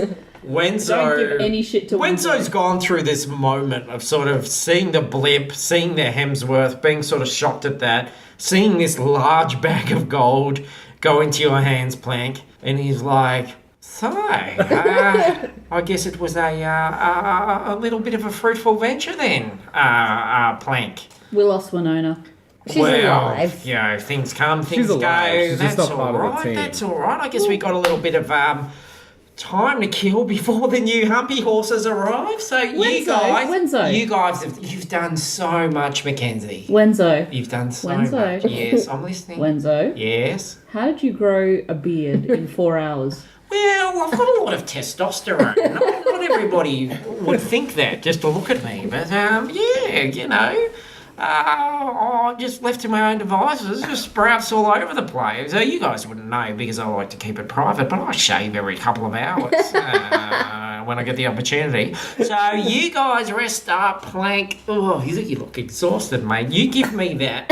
Wenzo. Don't give any shit to Wenzo's gone through this moment of sort of seeing the blimp, seeing the Hemsworth, being sort of shocked at that, seeing this large bag of gold go into your hands, Plank, and he's like, so, I guess it was a little bit of a fruitful venture then, Plank. We lost Winona. She's alive. You know, things come, things She's go. alive. She's just That's not all part of the right. team. That's all right. I guess we got a little bit of time to kill before the new humpy horses arrive. So you guys, you've done so much, McKenzie. Wenzo. You've done so Wenzo. much. Yes, I'm listening. Wenzo. Yes. How did you grow a beard in 4 hours? Well, I've got a lot of testosterone. Not everybody would think that just to look at me, but yeah, you know. I just left to my own devices, just sprouts all over the place. You guys wouldn't know because I like to keep it private, but I shave every couple of hours when I get the opportunity. So you guys rest up, Plank. Oh, you look exhausted, mate. You give me that.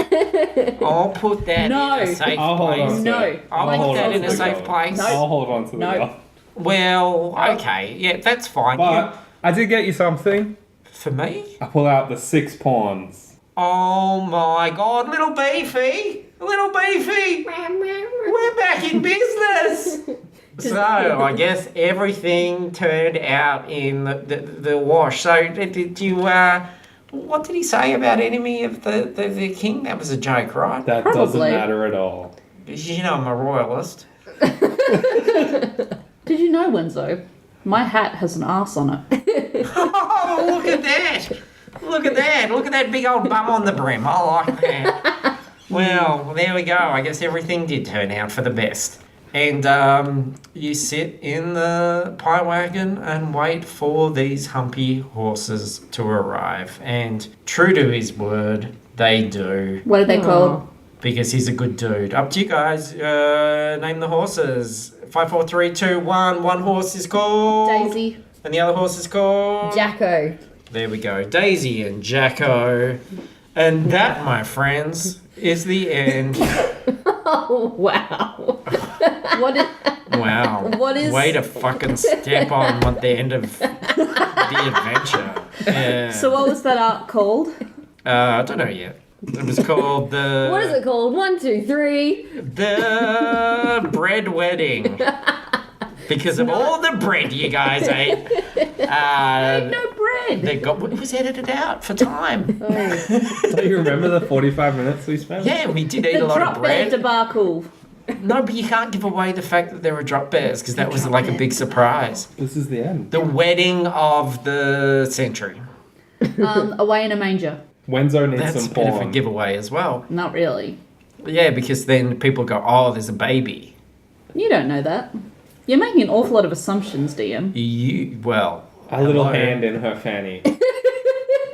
I'll put that in a safe I'll hold place. on to No. it. I'll put that in a to safe the place. I'll hold on to the No. gold. Well, okay. Yeah, that's fine. But I did get you something. For me? I pull out the 6 pawns. Oh my God, little beefy, we're back in business. So I guess everything turned out in the wash. So did you? What did he say about enemy of the king? That was a joke, right? That Probably. doesn't matter at all. You know I'm a royalist. Did you know, Wenzo? My hat has an arse on it. Oh, look at that! Look at that! Look at that big old bum on the brim. I like that. Well, there we go. I guess everything did turn out for the best. And you sit in the pie wagon and wait for these humpy horses to arrive. And true to his word, they do. What are they called? Because he's a good dude. Up to you guys. Name the horses. 5, 4, 3, 2, 1. One horse is called Daisy. and the other horse is called Jacko. There we go. Daisy and Jacko. And that, my friends, is the end. Oh, wow. Wow. What is- Way to fucking step on what the end of the adventure. Yeah. So what was that art called? I don't know yet. It was called the... What is it called? 1, 2, 3. The Bread Wedding. Because of all the bread you guys ate. No bread. It was edited out for time. Don't you remember the 45 minutes we spent? Yeah, we did eat The a lot of drop bear bread. debacle. No, but you can't give away the fact that there were drop bears because that was like a big surprise. This is the end. The wedding of the century. Away in a manger. Wenzo needs That's some a bit of a porn. giveaway as well. Not really. Yeah, because then people go, oh, there's a baby. You don't know that. You're making an awful lot of assumptions, DM. A little hello. hand in her fanny.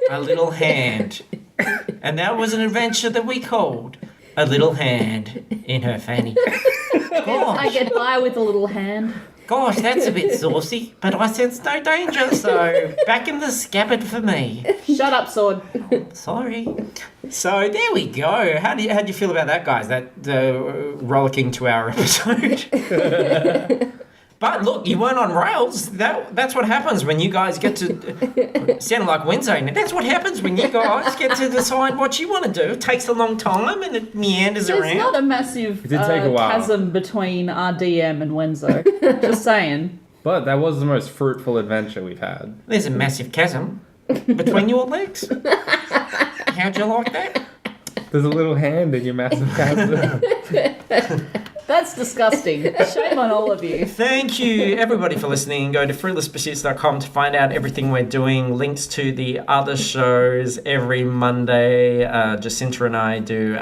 A little hand. And that was an adventure that we called A Little Hand in Her Fanny. I Gosh, get by with a little hand. gosh, that's a bit saucy, but I sense no danger, so back in the scabbard for me. Shut up, sword. Sorry. So there we go. How do you feel about that, guys? That rollicking 2-hour episode. But look, you weren't on rails. That's what happens when you guys get to sound like Wednesday. That's what happens when you guys get to decide what you want to do. It takes a long time and it meanders There's around. not a massive It did take a while. chasm between our DM and Wenzo. Just saying. But that was the most fruitful adventure we've had. There's a massive chasm between your legs. How'd you like that? There's a little hand in your massive chasm. That's disgusting. Shame on all of you. Thank you, everybody, for listening. Go to fruitlesspursuits.com to find out everything we're doing. Links to the other shows every Monday. Jacinta and I do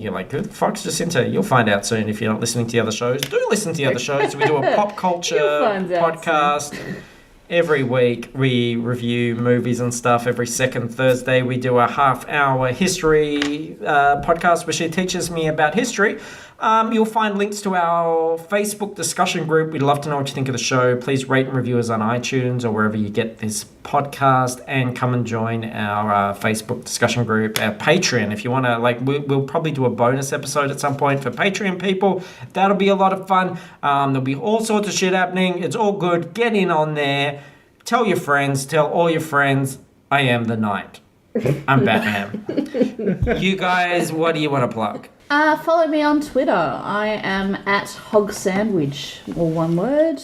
you're like, who the fuck's Jacinta? You'll find out soon if you're not listening to the other shows. Do listen to the other shows. We do a pop culture podcast. Every week we review movies and stuff. Every second Thursday we do a half-hour history podcast where she teaches me about history. You'll find links to our Facebook discussion group. We'd love to know what you think of the show. Please rate and review us on iTunes or wherever you get this podcast, and come and join our Facebook discussion group, our Patreon. If you want to, we'll probably do a bonus episode at some point for Patreon people. That'll be a lot of fun. There'll be all sorts of shit happening. It's all good. Get in on there. Tell your friends. Tell all your friends. I am the Knight. I'm Batman. You guys, what do you want to plug? Follow me on Twitter. I am at hogsandwich, all one word.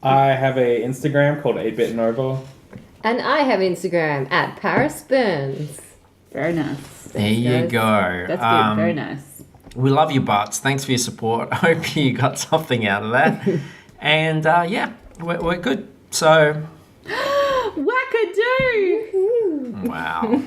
I have a Instagram called 8-Bit Noble. And I have Instagram at Paris Burns. Very nice. There you go. That's good. Very nice. We love you, butts. Thanks for your support. I hope you got something out of that. And we're good. So, Wackadoo! wow.